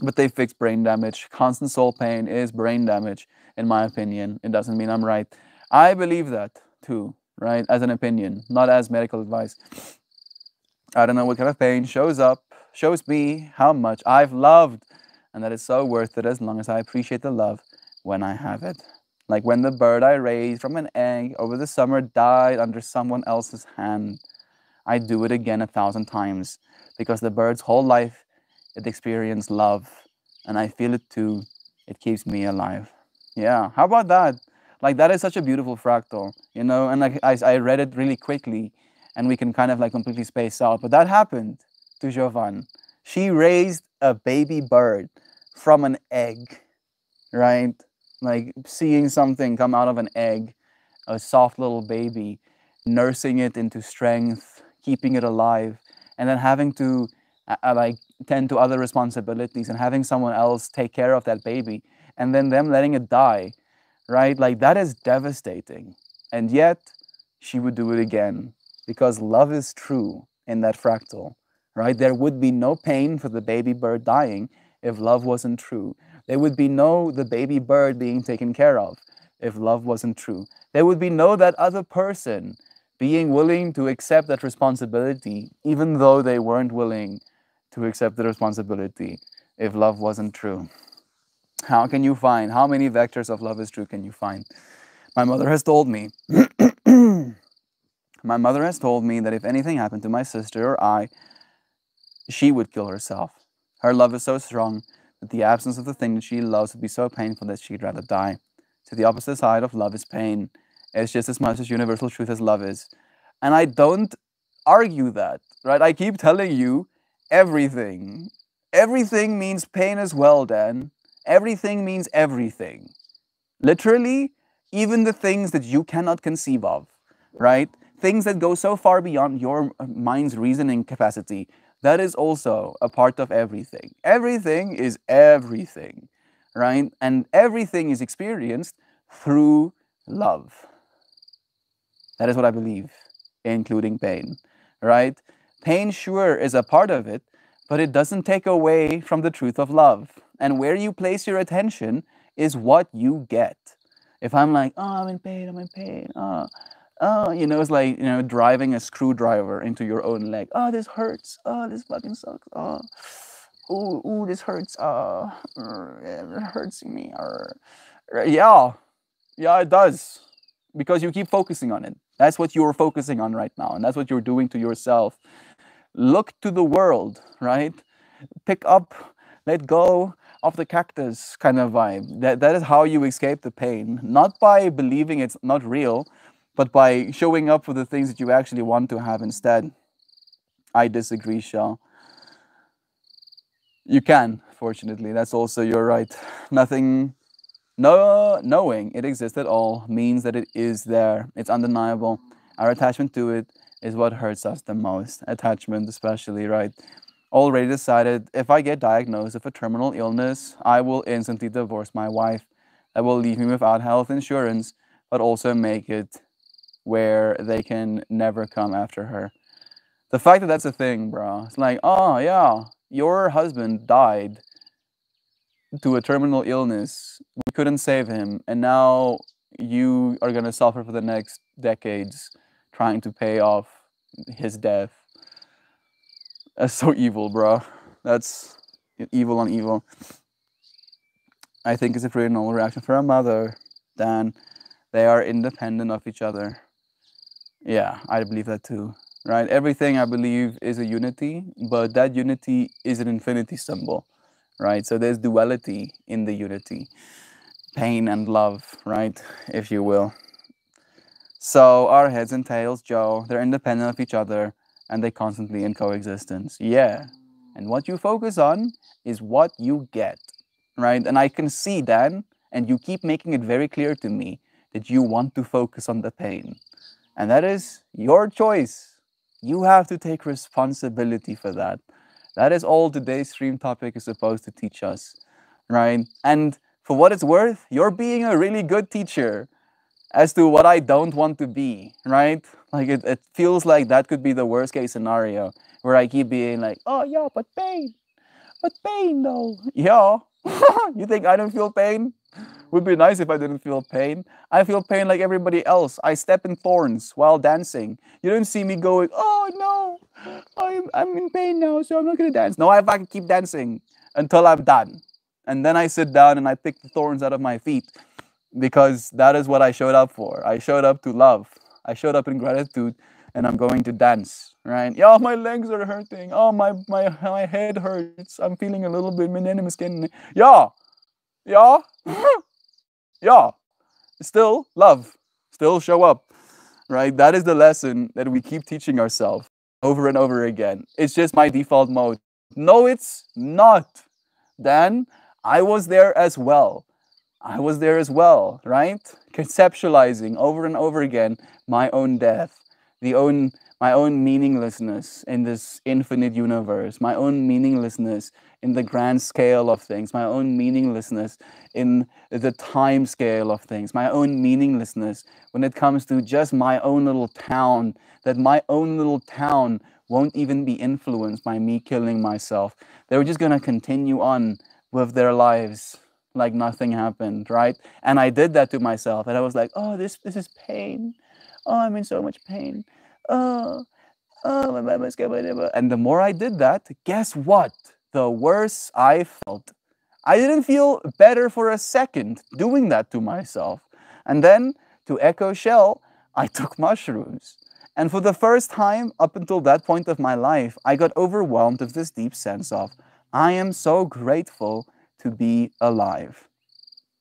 But they fix brain damage. Constant soul pain is brain damage, in my opinion. It doesn't mean I'm right. I believe that too, right? As an opinion, not as medical advice. I don't know what kind of pain shows me how much I've loved, and that is so worth it as long as I appreciate the love when I have it. Like when the bird I raised from an egg over the summer died under someone else's hand. I do it again 1,000 times because the bird's whole life it experienced love, and I feel it too. It keeps me alive. Yeah, how about that? Like that is such a beautiful fractal, you know. And like I read it really quickly, and we can kind of like completely space out. But that happened to Jovan. She raised a baby bird from an egg, right? Like seeing something come out of an egg, a soft little baby, nursing it into strength, keeping it alive, and then having to like tend to other responsibilities and having someone else take care of that baby and then them letting it die, right? Like that is devastating. And yet she would do it again because love is true in that fractal, right? There would be no pain for the baby bird dying if love wasn't true. There would be no the baby bird being taken care of if love wasn't true. There would be no that other person being willing to accept that responsibility even though they weren't willing to accept the responsibility if love wasn't true. How can you find, how many vectors of love is true can you find? My mother has told me, my mother has told me that if anything happened to my sister or I, she would kill herself. Her love is so strong that the absence of the thing that she loves would be so painful that she'd rather die. So the opposite side of love is pain. It's just as much as universal truth as love is. And I don't argue that, right? I keep telling you, everything. Everything means pain as well, Dan. Everything means everything. Literally, even the things that you cannot conceive of, right? Things that go so far beyond your mind's reasoning capacity, that is also a part of everything. Everything is everything, right? And everything is experienced through love. That is what I believe, including pain, right? Pain, sure, is a part of it, but it doesn't take away from the truth of love. And where you place your attention is what you get. If I'm like, oh, I'm in pain, oh, you know, it's like, you know, driving a screwdriver into your own leg. Oh, this hurts. Oh, this fucking sucks. Oh, ooh, this hurts. It hurts me. Yeah, it does. Because you keep focusing on it. That's what you're focusing on right now. And that's what you're doing to yourself. Look to the world, right? Pick up let go of the cactus kind of vibe. That is how you escape the pain, not by believing it's not real, but by showing up for the things that you actually want to have instead. I disagree, Shaw. You can, fortunately. That's also your right. Nothing, no, knowing it exists at all means that it is there. It's undeniable. Our attachment to it is what hurts us the most. Attachment, especially, right? Already decided if I get diagnosed with a terminal illness, I will instantly divorce my wife. That will leave me without health insurance, but also make it where they can never come after her. The fact that that's a thing, bro. It's like, oh yeah, your husband died to a terminal illness. We couldn't save him, and now you are gonna suffer for the next decades trying to pay off his death. That's so evil, bro. That's evil on evil. I think it's a pretty normal reaction for a mother, Dan. They are independent of each other. Yeah, I believe that too. Right? Everything I believe is a unity, but that unity is an infinity symbol. Right? So there's duality in the unity. Pain and love, right? If you will. So our heads and tails, Joe, they're independent of each other and they constantly in coexistence. Yeah. And what you focus on is what you get. Right? And I can see, Dan, and you keep making it very clear to me that you want to focus on the pain. And that is your choice. You have to take responsibility for that. That is all today's stream topic is supposed to teach us, right? And for what it's worth, you're being a really good teacher as to what I don't want to be, right? Like it feels like that could be the worst case scenario where I keep being like, oh yeah, but pain though. Yeah, you think I don't feel pain? Would be nice if I didn't feel pain. I feel pain like everybody else. I step in thorns while dancing. You don't see me going, oh no, I'm in pain now, so I'm not gonna dance. No, I fucking keep dancing until I'm done. And then I sit down and I pick the thorns out of my feet because that is what I showed up for. I showed up to love. I showed up in gratitude and I'm going to dance, right? Yeah, my legs are hurting. Oh, my head hurts. I'm feeling a little bit my skin. Yeah, yeah. Yeah, still love, still show up, right? That is the lesson that we keep teaching ourselves over and over again. It's just my default mode. No, it's not. Dan, I was there as well. I was there as well, right? Conceptualizing over and over again my own death, my own meaninglessness in this infinite universe, my own meaninglessness in the grand scale of things, my own meaninglessness in the time scale of things, my own meaninglessness when it comes to just my own little town, that my own little town won't even be influenced by me killing myself. They're just going to continue on with their lives like nothing happened, right? And I did that to myself, and I was like, oh, this is pain. Oh, I'm in so much pain. Oh, my mama's going. And the more I did that, guess what? The worse I felt. I didn't feel better for a second doing that to myself. And then, to echo Shell, I took mushrooms. And for the first time up until that point of my life, I got overwhelmed with this deep sense of, I am so grateful to be alive.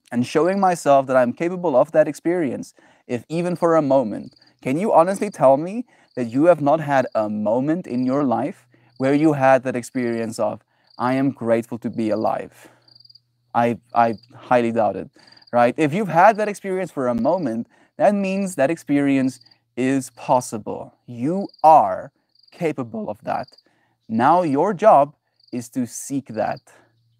And showing myself that I'm capable of that experience, if even for a moment. Can you honestly tell me that you have not had a moment in your life where you had that experience of, I am grateful to be alive? I highly doubt it, right? If you've had that experience for a moment, that means that experience is possible. You are capable of that. Now your job is to seek that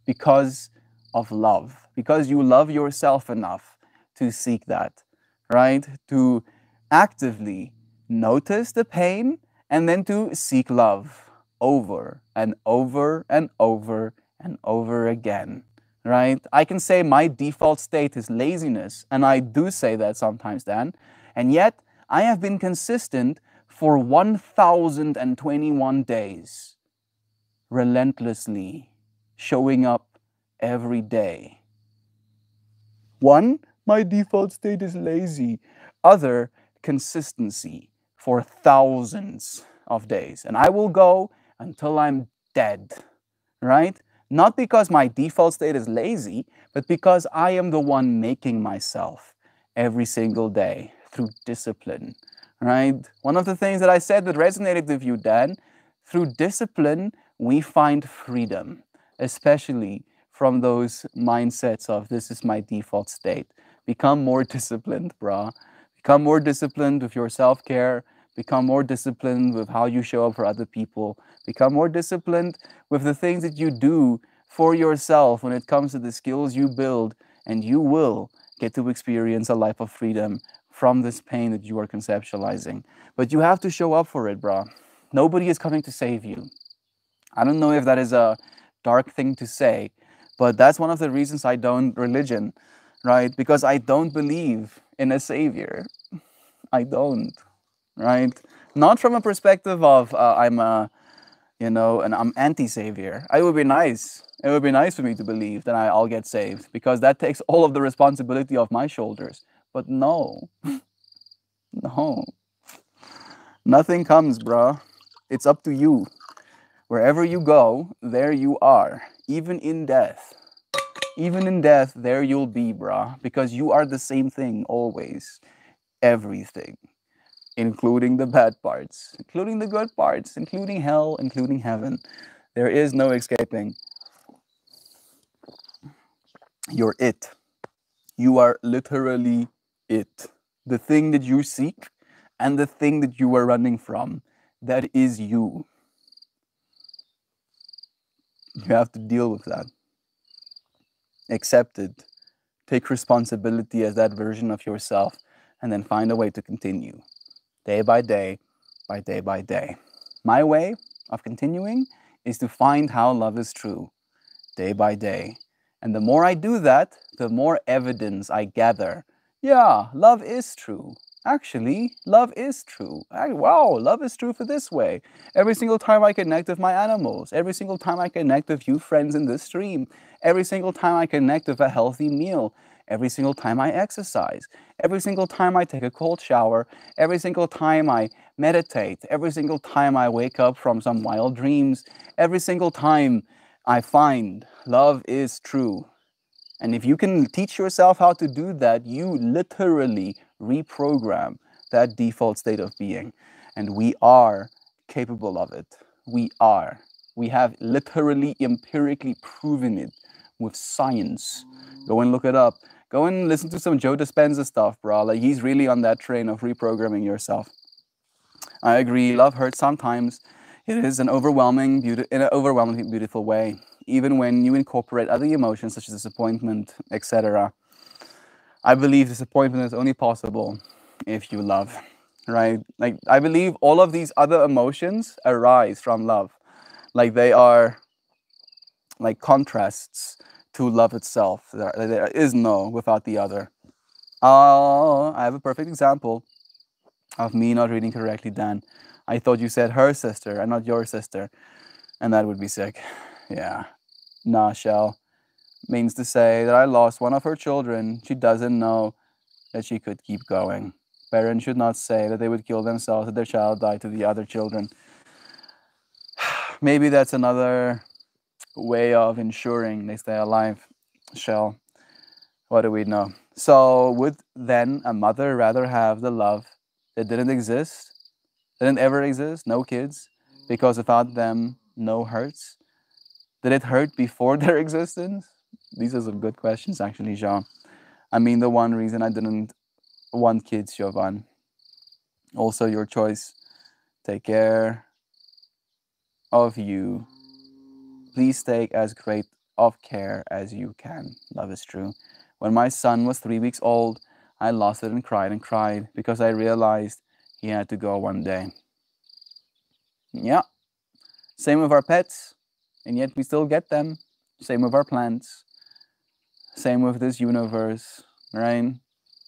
because of love, because you love yourself enough to seek that, right? To actively notice the pain and then to seek love over and over and over and over again, right? I can say my default state is laziness, and I do say that sometimes, Dan, and yet I have been consistent for 1,021 days, relentlessly showing up every day. One, my default state is lazy. Other, consistency for thousands of days. And I will go until I'm dead, right? Not because my default state is lazy, but because I am the one making myself every single day through discipline, right? One of the things that I said that resonated with you, Dan, through discipline, we find freedom, especially from those mindsets of this is my default state. Become more disciplined, brah. Become more disciplined with your self-care. Become more disciplined with how you show up for other people. Become more disciplined with the things that you do for yourself when it comes to the skills you build, and you will get to experience a life of freedom from this pain that you are conceptualizing. But you have to show up for it, brah. Nobody is coming to save you. I don't know if that is a dark thing to say, but that's one of the reasons I don't religion, right? Because I don't believe in a savior. I don't, right? Not from a perspective of I'm a, and I'm anti-savior. It would be nice. It would be nice for me to believe that I'll get saved because that takes all of the responsibility off my shoulders. But no, no, nothing comes, bruh. It's up to you. Wherever you go, there you are. Even in death. Even in death, there you'll be, bruh. Because you are the same thing always. Everything. Including the bad parts. Including the good parts. Including hell. Including heaven. There is no escaping. You're it. You are literally it. The thing that you seek and the thing that you are running from. That is you. You have to deal with that. Accept it. Take responsibility as that version of yourself, and then find a way to continue. Day by day, by day by day. My way of continuing is to find how love is true, day by day. And the more I do that, the more evidence I gather. Yeah, love is true. Actually, love is true. Wow, love is true for this way. Every single time I connect with my animals, every single time I connect with you friends in this stream, every single time I connect with a healthy meal, every single time I exercise, every single time I take a cold shower, every single time I meditate, every single time I wake up from some wild dreams, every single time I find love is true. And if you can teach yourself how to do that, you literally reprogram that default state of being. And we are capable of it. We are. We have literally empirically proven it with science. Go and look it up. Go and listen to some Joe Dispenza stuff, bro. Like, he's really on that train of reprogramming yourself. I agree. Love hurts sometimes. It is in an overwhelmingly beautiful way, even when you incorporate other emotions such as disappointment, etc. I believe disappointment is only possible if you love, right? Like, I believe all of these other emotions arise from love. Like, they are like contrasts to love itself. There is no without the other. I have a perfect example of me not reading correctly, Dan. I thought you said her sister and not your sister, and that would be sick. Yeah. Nah, Shell. Means to say that I lost one of her children. She doesn't know that she could keep going. Parents should not say that they would kill themselves if their child died to the other children. Maybe that's another way of ensuring they stay alive. Shell. What do we know? So would then a mother rather have the love that didn't exist, didn't ever exist, no kids, because without them, no hurts? Did it hurt before their existence? These are some good questions, actually, Jean. I mean, the one reason I didn't want kids, Jovan. Also, your choice. Take care of you. Please take as great of care as you can. Love is true. When my son was 3 weeks old, I lost it and cried because I realized he had to go one day. Yeah. Same with our pets, and yet we still get them. Same with our plants. Same with this universe, right?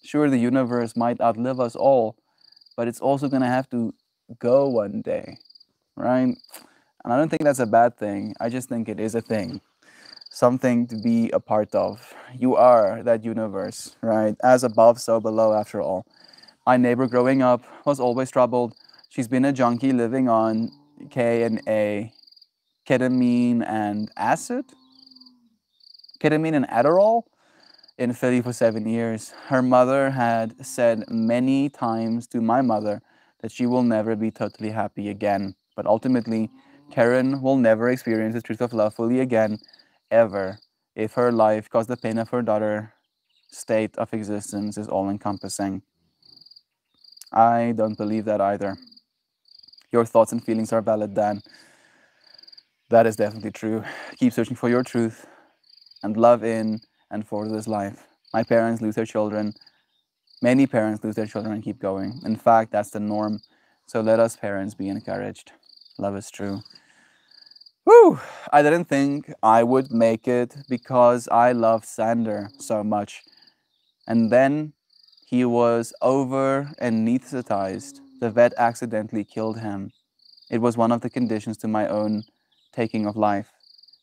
Sure, the universe might outlive us all, but it's also going to have to go one day, right? And I don't think that's a bad thing. I just think it is a thing. Something to be a part of. You are that universe, right? As above, so below, after all. My neighbor growing up was always troubled. She's been a junkie living on K and A, ketamine and acid. ketamine and Adderall in Philly for 7 years. Her mother had said many times to my mother that she will never be totally happy again. But ultimately, Karen will never experience the truth of love fully again, ever, if her life, because the pain of her daughter state of existence is all encompassing. I don't believe that either. Your thoughts and feelings are valid, Dan. That is definitely true. Keep searching for your truth and love in and for this life. My parents lose their children. Many parents lose their children and keep going. In fact, that's the norm. So let us parents be encouraged. Love is true. Whew! I didn't think I would make it because I love Sander so much. And then he was over anesthetized. The vet accidentally killed him. It was one of the conditions to my own taking of life.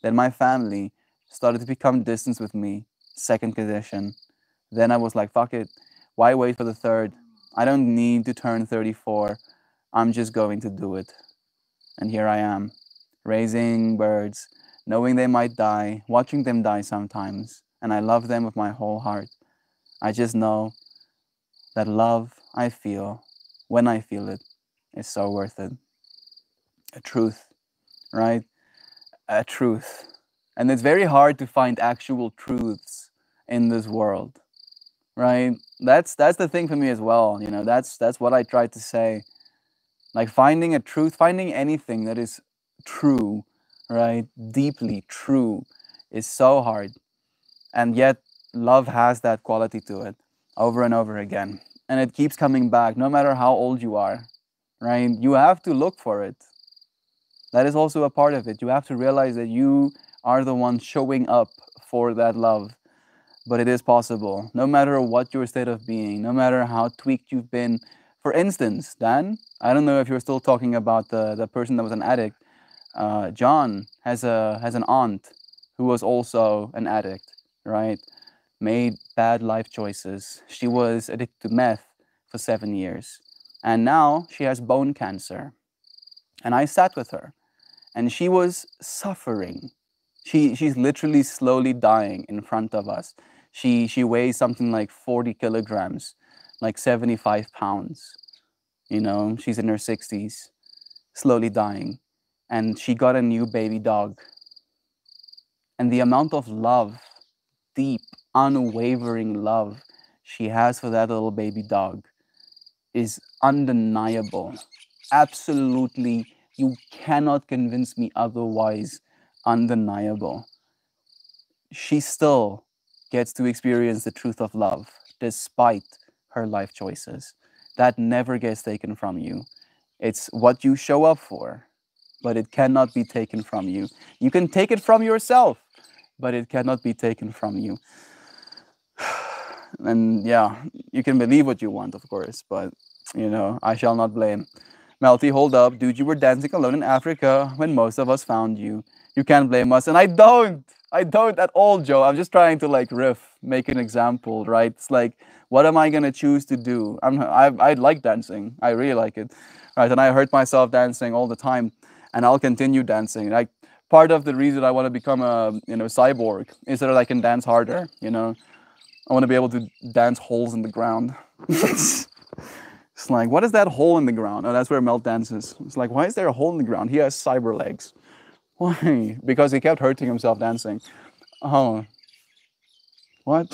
Then my family started to become distant with me. Second condition. Then I was like, fuck it. Why wait for the third? I don't need to turn 34. I'm just going to do it. And here I am, raising birds, knowing they might die, watching them die sometimes. And I love them with my whole heart. I just know that love I feel, when I feel it, is so worth it. A truth, right? A truth. And it's very hard to find actual truths in this world, right? That's the thing for me as well. You know, that's what I try to say. Like finding a truth, finding anything that is true, right? Deeply true is so hard. And yet love has that quality to it over and over again. And it keeps coming back no matter how old you are, right? You have to look for it. That is also a part of it. You have to realize that you are the one showing up for that love. But it is possible, no matter what your state of being, no matter how tweaked you've been. For instance, Dan, I don't know if you're still talking about the person that was an addict. John has an aunt who was also an addict, right? Made bad life choices. She was addicted to meth for 7 years. And now she has bone cancer. And I sat with her and she was suffering. She's literally slowly dying in front of us. She weighs something like 40 kilograms, like 75 pounds. You know, she's in her 60s, slowly dying. And she got a new baby dog. And the amount of love, deep, unwavering love she has for that little baby dog is undeniable. Absolutely, you cannot convince me otherwise. Undeniable. She still gets to experience the truth of love despite her life choices. That never gets taken from you. It's what you show up for, but it cannot be taken from you. You can take it from yourself, but it cannot be taken from you. And yeah, you can believe what you want, of course, but you know, I shall not blame. Melty, hold up. Dude, you were dancing alone in Africa when most of us found you. You can't blame us. And I don't at all, Joe. I'm just trying to like riff, make an example, right? It's like, what am I gonna choose to do? I like dancing. I really like it, right? And I hurt myself dancing all the time, and I'll continue dancing. Like part of the reason I want to become a cyborg is so that I can dance harder. You know, I want to be able to dance holes in the ground. It's like, what is that hole in the ground? Oh, that's where Melt dances. It's like, why is there a hole in the ground? He has cyber legs. Why? Because he kept hurting himself dancing. Oh. What?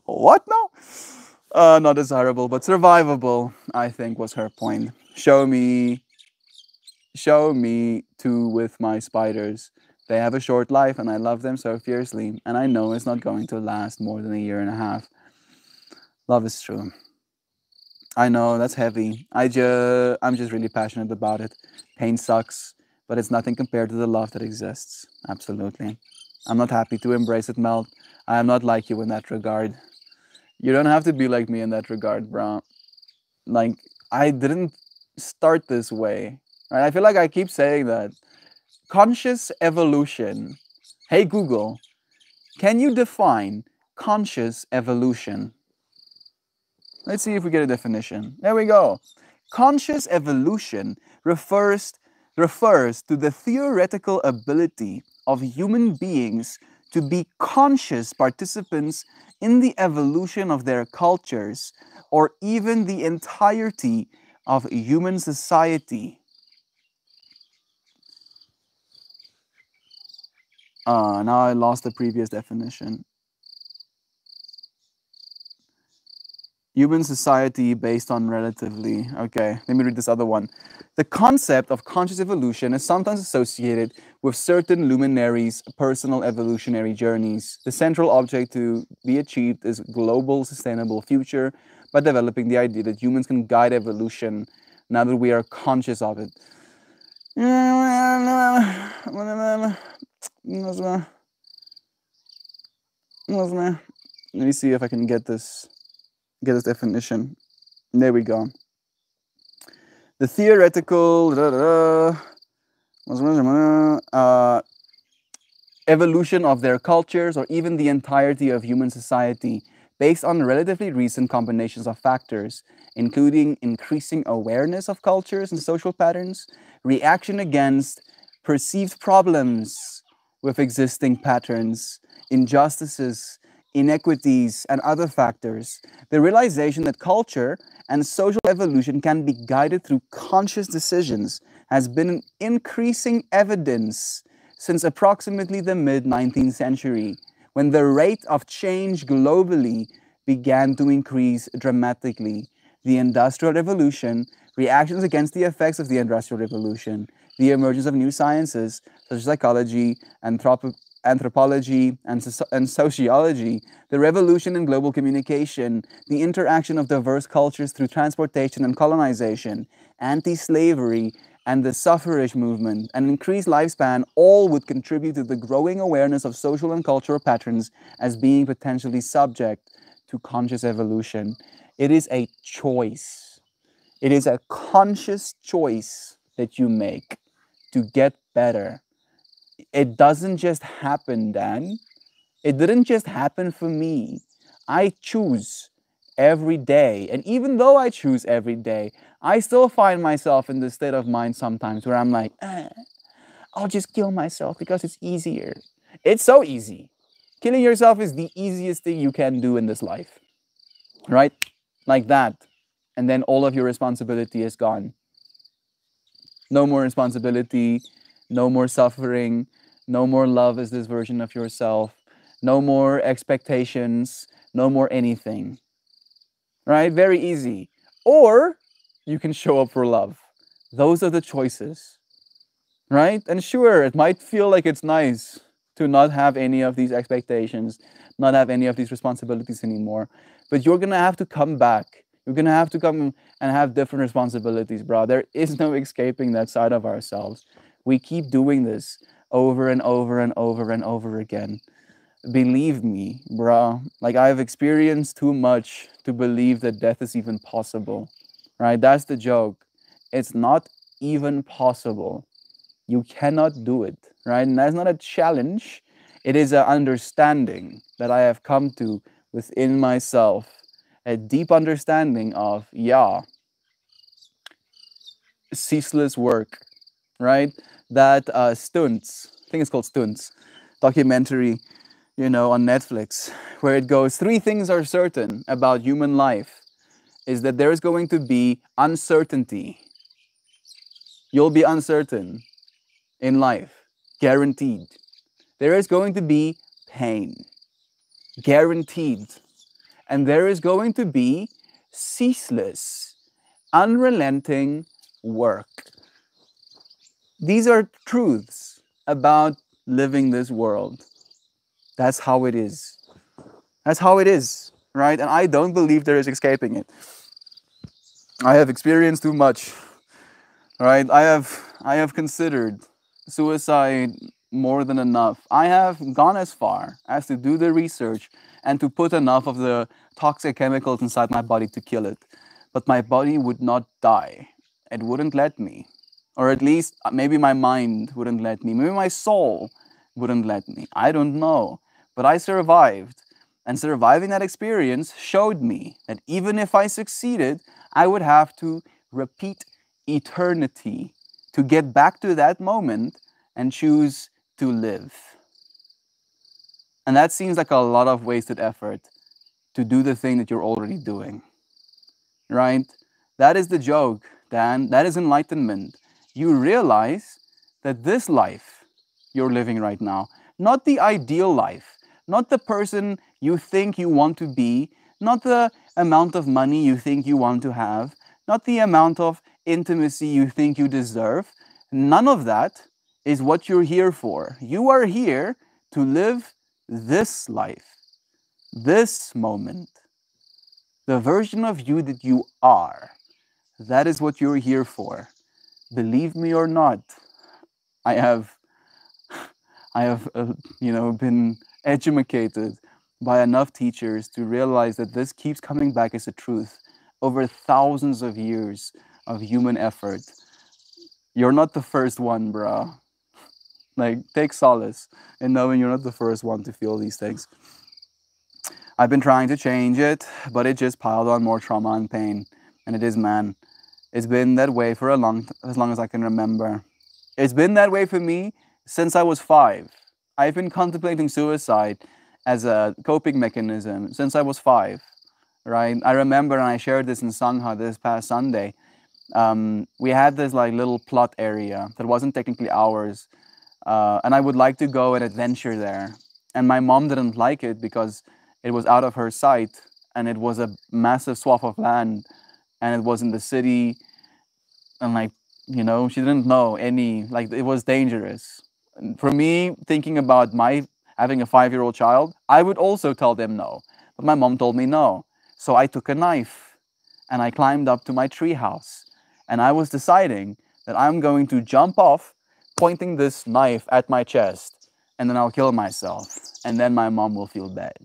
What now? Not desirable, but survivable, I think was her point. Show me too with my spiders. They have a short life and I love them so fiercely. And I know it's not going to last more than a year and a half. Love is true. I know that's heavy. I'm just really passionate about it. Pain sucks, but it's nothing compared to the love that exists. Absolutely. I'm not happy to embrace it, Mel. I am not like you in that regard. You don't have to be like me in that regard, bro. Like, I didn't start this way. Right? I feel like I keep saying that. Conscious evolution. Hey, Google, can you define conscious evolution? Let's see if we get a definition. There we go. Conscious evolution refers to the theoretical ability of human beings to be conscious participants in the evolution of their cultures or even the entirety of human society. Now I lost the previous definition. Human society based on relatively. Okay, let me read this other one. The concept of conscious evolution is sometimes associated with certain luminaries' personal evolutionary journeys. The central object to be achieved is global sustainable future by developing the idea that humans can guide evolution now that we are conscious of it. Let me see if I can get this definition. There we go. The theoretical evolution of their cultures or even the entirety of human society based on relatively recent combinations of factors, including increasing awareness of cultures and social patterns, reaction against perceived problems with existing patterns, injustices, inequities, and other factors. The realization that culture and social evolution can be guided through conscious decisions has been an increasing evidence since approximately the mid-19th century, when the rate of change globally began to increase dramatically. The Industrial Revolution, reactions against the effects of the Industrial Revolution, the emergence of new sciences such as psychology, anthropology, and sociology, the revolution in global communication, the interaction of diverse cultures through transportation and colonization, anti-slavery, and the suffrage movement, and increased lifespan, all would contribute to the growing awareness of social and cultural patterns as being potentially subject to conscious evolution. It is a choice. It is a conscious choice that you make to get better. It doesn't just happen, Dan. It didn't just happen for me. I choose every day. And even though I choose every day, I still find myself in this state of mind sometimes where I'm like, I'll just kill myself because it's easier. It's so easy. Killing yourself is the easiest thing you can do in this life, right? Like that. And then all of your responsibility is gone. No more responsibility, no more suffering, no more love as this version of yourself, no more expectations, no more anything, right? Very easy. Or you can show up for love. Those are the choices, right? And sure, it might feel like it's nice to not have any of these expectations, not have any of these responsibilities anymore, but you're gonna have to come back. You're gonna have to come and have different responsibilities, bro. There is no escaping that side of ourselves. We keep doing this over and over and over and over again. Believe me, bro. Like, I've experienced too much to believe that death is even possible, right? That's the joke. It's not even possible. You cannot do it, right? And that's not a challenge. It is an understanding that I have come to within myself, a deep understanding of, yeah, ceaseless work, right? That Stunts, I think it's called Stunts, documentary, on Netflix, where it goes, 3 things are certain about human life, is that there is going to be uncertainty. You'll be uncertain in life, guaranteed. There is going to be pain, guaranteed. And there is going to be ceaseless, unrelenting work. These are truths about living this world. That's how it is. That's how it is, right? And I don't believe there is escaping it. I have experienced too much, right? I have considered suicide more than enough. I have gone as far as to do the research and to put enough of the toxic chemicals inside my body to kill it. But my body would not die. It wouldn't let me. Or at least maybe my mind wouldn't let me. Maybe my soul wouldn't let me. I don't know. But I survived. And surviving that experience showed me that even if I succeeded, I would have to repeat eternity to get back to that moment and choose to live. And that seems like a lot of wasted effort to do the thing that you're already doing, right? That is the joke, Dan. That is enlightenment. You realize that this life you're living right now, not the ideal life, not the person you think you want to be, not the amount of money you think you want to have, not the amount of intimacy you think you deserve, none of that is what you're here for. You are here to live this life, this moment, the version of you that you are. That is what you're here for. Believe me or not, I have, I have, been educated by enough teachers to realize that this keeps coming back as a truth over thousands of years of human effort. You're not the first one, bruh. Like, take solace in knowing you're not the first one to feel these things. I've been trying to change it, but it just piled on more trauma and pain. And it is, man. It's been that way for as long as I can remember. It's been that way for me since I was 5. I've been contemplating suicide as a coping mechanism since I was 5, right? I remember, and I shared this in Sangha this past Sunday. We had this like little plot area that wasn't technically ours, and I would like to go and adventure there. And my mom didn't like it because it was out of her sight, and it was a massive swath of land, and it was in the city, and like, she didn't know any, like, it was dangerous. And for me, thinking about my having a 5-year-old child, I would also tell them no, but my mom told me no. So I took a knife and I climbed up to my tree house, and I was deciding that I'm going to jump off, pointing this knife at my chest, and then I'll kill myself, and then my mom will feel bad.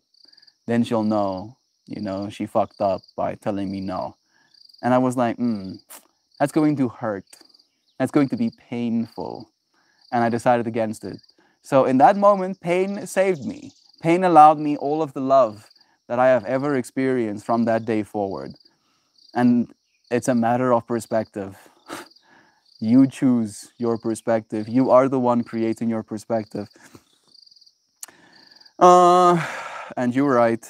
Then she'll know, she fucked up by telling me no. And I was like, that's going to hurt. That's going to be painful. And I decided against it. So in that moment, pain saved me. Pain allowed me all of the love that I have ever experienced from that day forward. And it's a matter of perspective. You choose your perspective. You are the one creating your perspective. And you're right.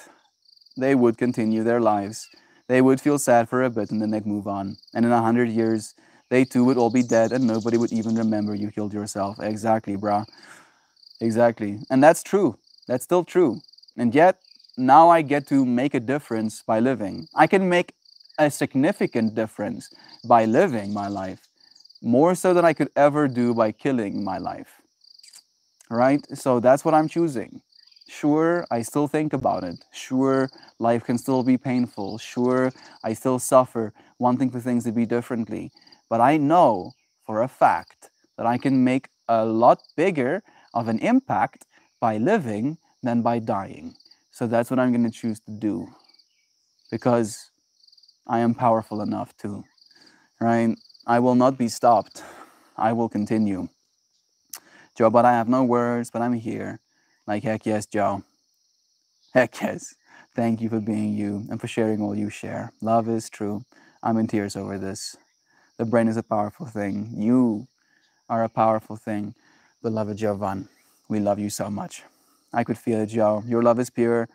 They would continue their lives. They would feel sad for a bit and then they'd move on. And in 100 years, they too would all be dead and nobody would even remember you killed yourself. Exactly, brah. Exactly. And that's true. That's still true. And yet, now I get to make a difference by living. I can make a significant difference by living my life, more so than I could ever do by killing my life. Right? So that's what I'm choosing. Sure, I still think about it. Sure, life can still be painful. Sure, I still suffer wanting for things to be differently. But I know for a fact that I can make a lot bigger of an impact by living than by dying. So that's what I'm going to choose to do, because I am powerful enough to, right? I will not be stopped. I will continue. Joe, but I have no words, but I'm here. Like, heck yes, Joe. Heck yes. Thank you for being you and for sharing all you share. Love is true. I'm in tears over this. The brain is a powerful thing. You are a powerful thing. Beloved Jovan, we love you so much. I could feel it, Joe. Your love is pure,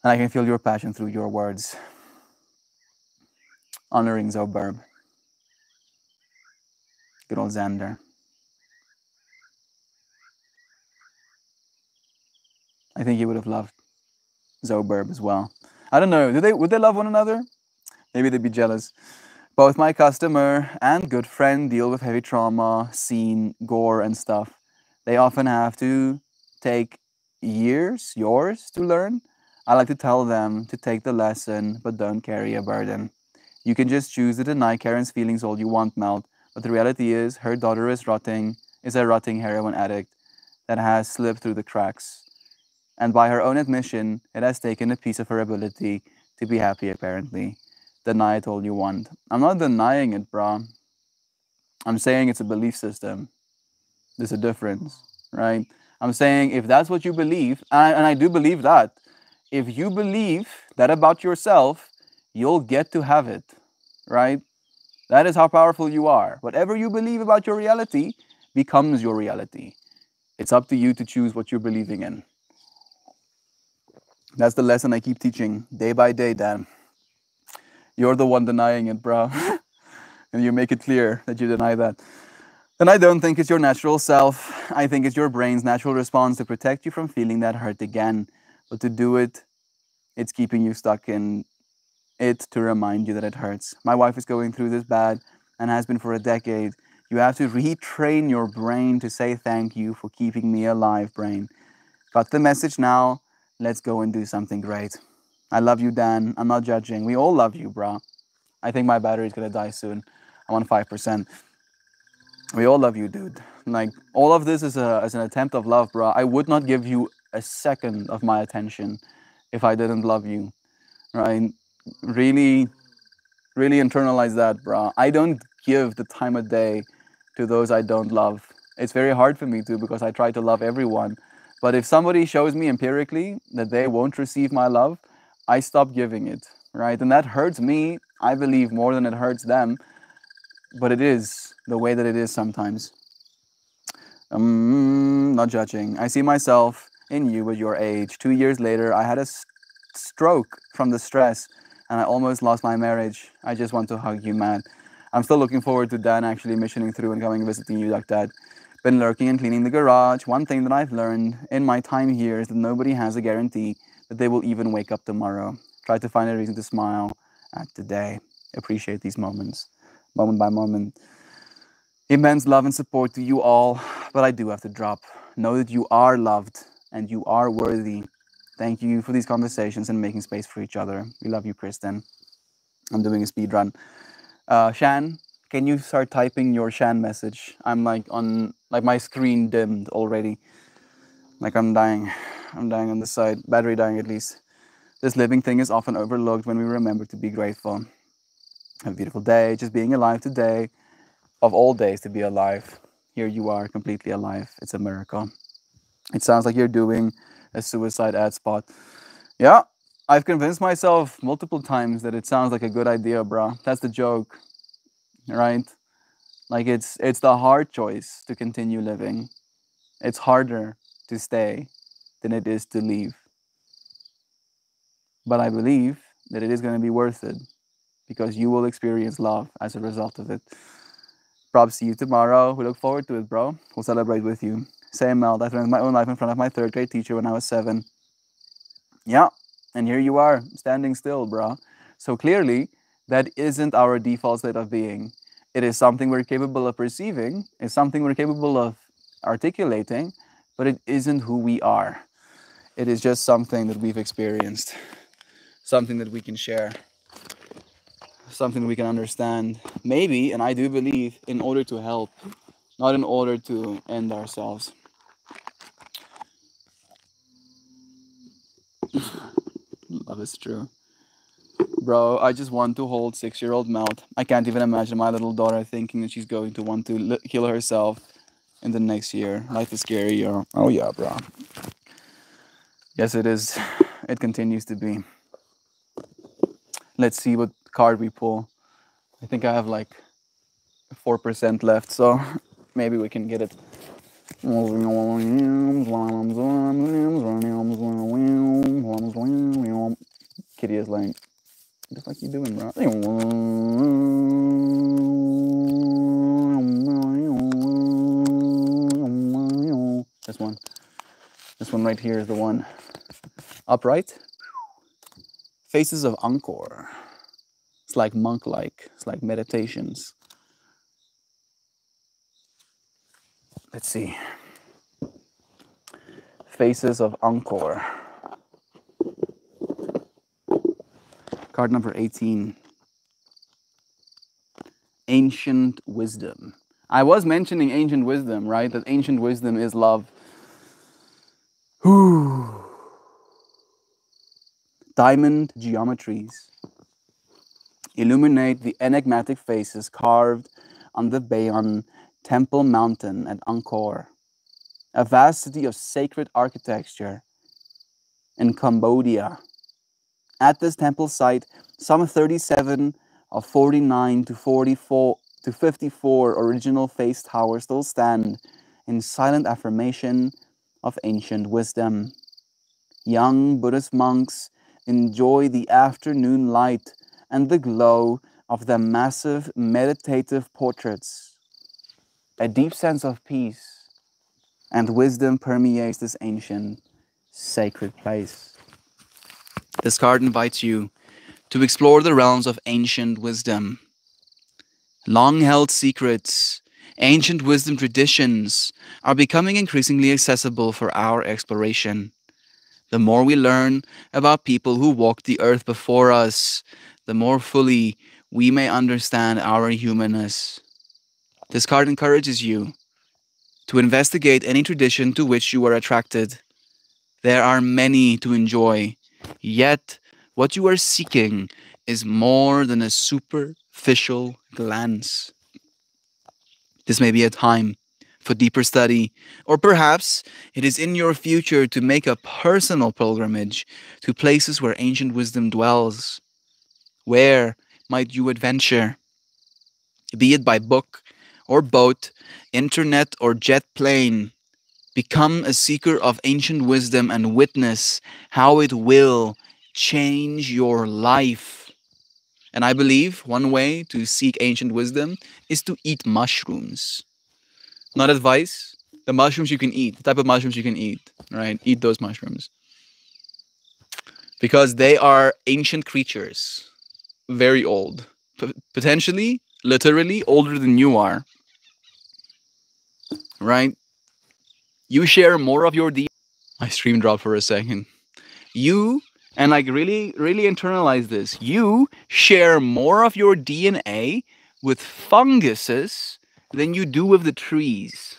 and I can feel your passion through your words. Honoring Zoburb. Good old Xander. I think he would have loved Zoburb as well. I don't know. Would they love one another? Maybe they'd be jealous. Both my customer and good friend deal with heavy trauma, scene, gore, and stuff. They often have to take yours, to learn. I like to tell them to take the lesson, but don't carry a burden. You can just choose to deny Karen's feelings all you want, Melt, but the reality is her daughter is a rotting heroin addict that has slipped through the cracks. And by her own admission, it has taken a piece of her ability to be happy, apparently. Deny it all you want. I'm not denying it, brah. I'm saying it's a belief system. There's a difference, right? I'm saying if that's what you believe, and I do believe that, if you believe that about yourself, you'll get to have it, right? That is how powerful you are. Whatever you believe about your reality becomes your reality. It's up to you to choose what you're believing in. That's the lesson I keep teaching day by day, Dan. You're the one denying it, bro. And you make it clear that you deny that. And I don't think it's your natural self. I think it's your brain's natural response to protect you from feeling that hurt again. But to do it, it's keeping you stuck in it to remind you that it hurts. My wife is going through this bad and has been for a decade. You have to retrain your brain to say thank you for keeping me alive, brain. Got the message now. Let's go and do something great. I love you, Dan. I'm not judging. We all love you, bro. I think my battery's gonna die soon. I'm on 5%. We all love you, dude. Like, all of this is an attempt of love, bro. I would not give you a second of my attention if I didn't love you, right? Really, really internalize that, bro. I don't give the time of day to those I don't love. It's very hard for me to, because I try to love everyone. But if somebody shows me empirically that they won't receive my love, I stop giving it, right? And that hurts me, I believe, more than it hurts them. But it is the way that it is sometimes. Not judging. I see myself in you at your age. 2 years later, I had a stroke from the stress and I almost lost my marriage. I just want to hug you, man. I'm still looking forward to Dan actually missioning through and coming and visiting you like that. Been lurking and cleaning the garage. One thing that I've learned in my time here is that nobody has a guarantee that they will even wake up tomorrow. Try to find a reason to smile at today. Appreciate these moments, moment by moment. Immense love and support to you all, but I do have to drop. Know that you are loved and you are worthy. Thank you for these conversations and making space for each other. We love you, Kristen. I'm doing a speed run. Shan, can you start typing your Shan message? I'm like my screen dimmed already. Like I'm dying. I'm dying on the side. Battery dying at least. This living thing is often overlooked when we remember to be grateful. Have a beautiful day. Just being alive today. Of all days to be alive. Here you are, completely alive. It's a miracle. It sounds like you're doing a suicide ad spot. Yeah, I've convinced myself multiple times that it sounds like a good idea, bro. That's the joke, right? Like it's the hard choice to continue living. It's harder to stay than it is to leave. But I believe that it is going to be worth it because you will experience love as a result of it. Props to you tomorrow. We look forward to it, bro. We'll celebrate with you. Same Mel, I learned my own life in front of my third grade teacher when I was 7. Yeah, and here you are, standing still, bro. So clearly, that isn't our default state of being. It is something we're capable of perceiving, it's something we're capable of articulating, but it isn't who we are. It is just something that we've experienced, something that we can share, something we can understand. Maybe, and I do believe, in order to help, not in order to end ourselves. Love is true. Bro, I just want to hold 6-year-old Mel. I can't even imagine my little daughter thinking that she's going to want to kill herself in the next year. Life is scary, yo. Oh yeah, bro. Yes, it is. It continues to be. Let's see what card we pull. I think I have like 4% left, so maybe we can get it. Kitty is like, what the fuck you doing, bro? This one. This one right here is the one. Upright. Faces of Angkor. It's like monk-like. It's like meditations. Let's see. Faces of Angkor. Card number 18. Ancient wisdom. I was mentioning ancient wisdom, right? That ancient wisdom is love. Diamond geometries illuminate the enigmatic faces carved on the Bayon Temple Mountain at Angkor, a vast city of sacred architecture in Cambodia. At this temple site, some 37 of 49 to 44 to 54 original face towers still stand in silent affirmation of ancient wisdom. Young Buddhist monks enjoy the afternoon light and the glow of the massive meditative portraits. A deep sense of peace and wisdom permeates this ancient, sacred place. This card invites you to explore the realms of ancient wisdom. Long-held secrets, ancient wisdom traditions are becoming increasingly accessible for our exploration. The more we learn about people who walked the earth before us, the more fully we may understand our humanness. This card encourages you to investigate any tradition to which you are attracted. There are many to enjoy, yet what you are seeking is more than a superficial glance. This may be a time for deeper study, or perhaps it is in your future to make a personal pilgrimage to places where ancient wisdom dwells. Where might you adventure? Be it by book or boat, internet or jet plane, become a seeker of ancient wisdom and witness how it will change your life. And I believe one way to seek ancient wisdom is to eat mushrooms. Not advice. The mushrooms you can eat, the type of mushrooms you can eat, right? Eat those mushrooms. Because they are ancient creatures, very old, potentially, literally older than you are, right? You share more of your DNA. My stream dropped for a second. You, and like really, really internalize this, you share more of your DNA with funguses than you do with the trees.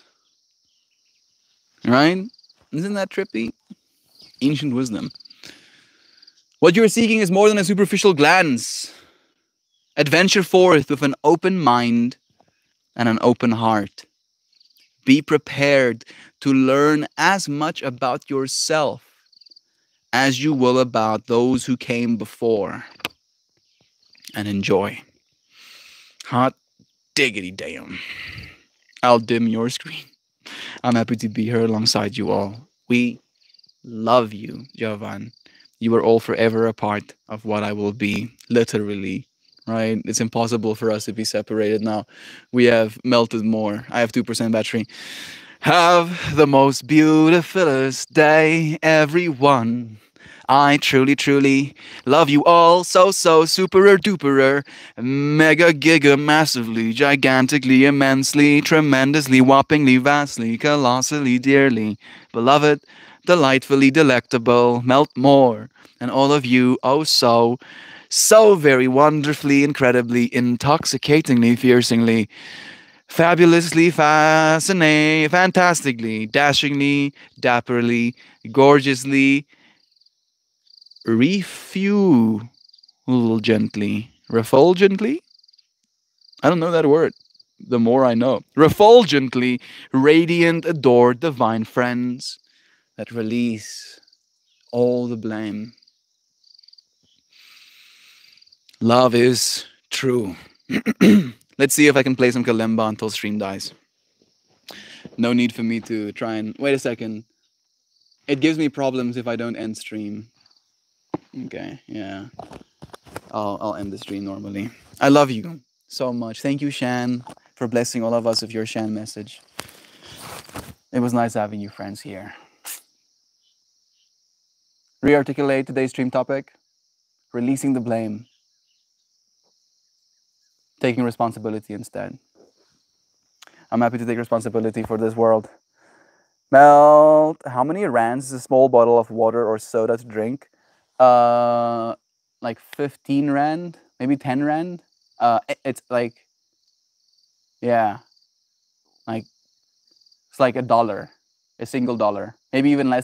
Right? Isn't that trippy? Ancient wisdom. What you're seeking is more than a superficial glance. Adventure forth with an open mind and an open heart. Be prepared to learn as much about yourself as you will about those who came before. And enjoy. Hot diggity damn. I'll dim your screen. I'm happy to be here alongside you all. We love you, Jovan. You are all forever a part of what I will be, literally, right? It's impossible for us to be separated now. We have melted more. I have 2% battery. Have the most beautifulest day, everyone. I truly, truly love you all so, superer, duperer, mega, giga, massively, gigantically, immensely, tremendously, whoppingly, vastly, colossally, dearly, beloved, delightfully, delectable, melt more, and all of you, oh so very wonderfully, incredibly, intoxicatingly, piercingly, fabulously, fascinating, fantastically, dashingly, dapperly, gorgeously, refulgently. Refulgently? I don't know that word. The more I know. Refulgently, radiant, adored, divine friends that release all the blame. Love is true. Let's see if I can play some kalimba until stream dies. No need for me to try and... Wait a second. It gives me problems if I don't end stream. Okay, yeah. I'll end the stream normally. I love you so much. Thank you, Shan, for blessing all of us with your Shan message. It was nice having you friends here. Re-articulate today's stream topic. Releasing the blame. Taking responsibility instead. I'm happy to take responsibility for this world. Melt, how many rands is a small bottle of water or soda to drink? Like 15 rand, maybe 10 rand. It's like, yeah, like it's like $1, a single dollar, maybe even less.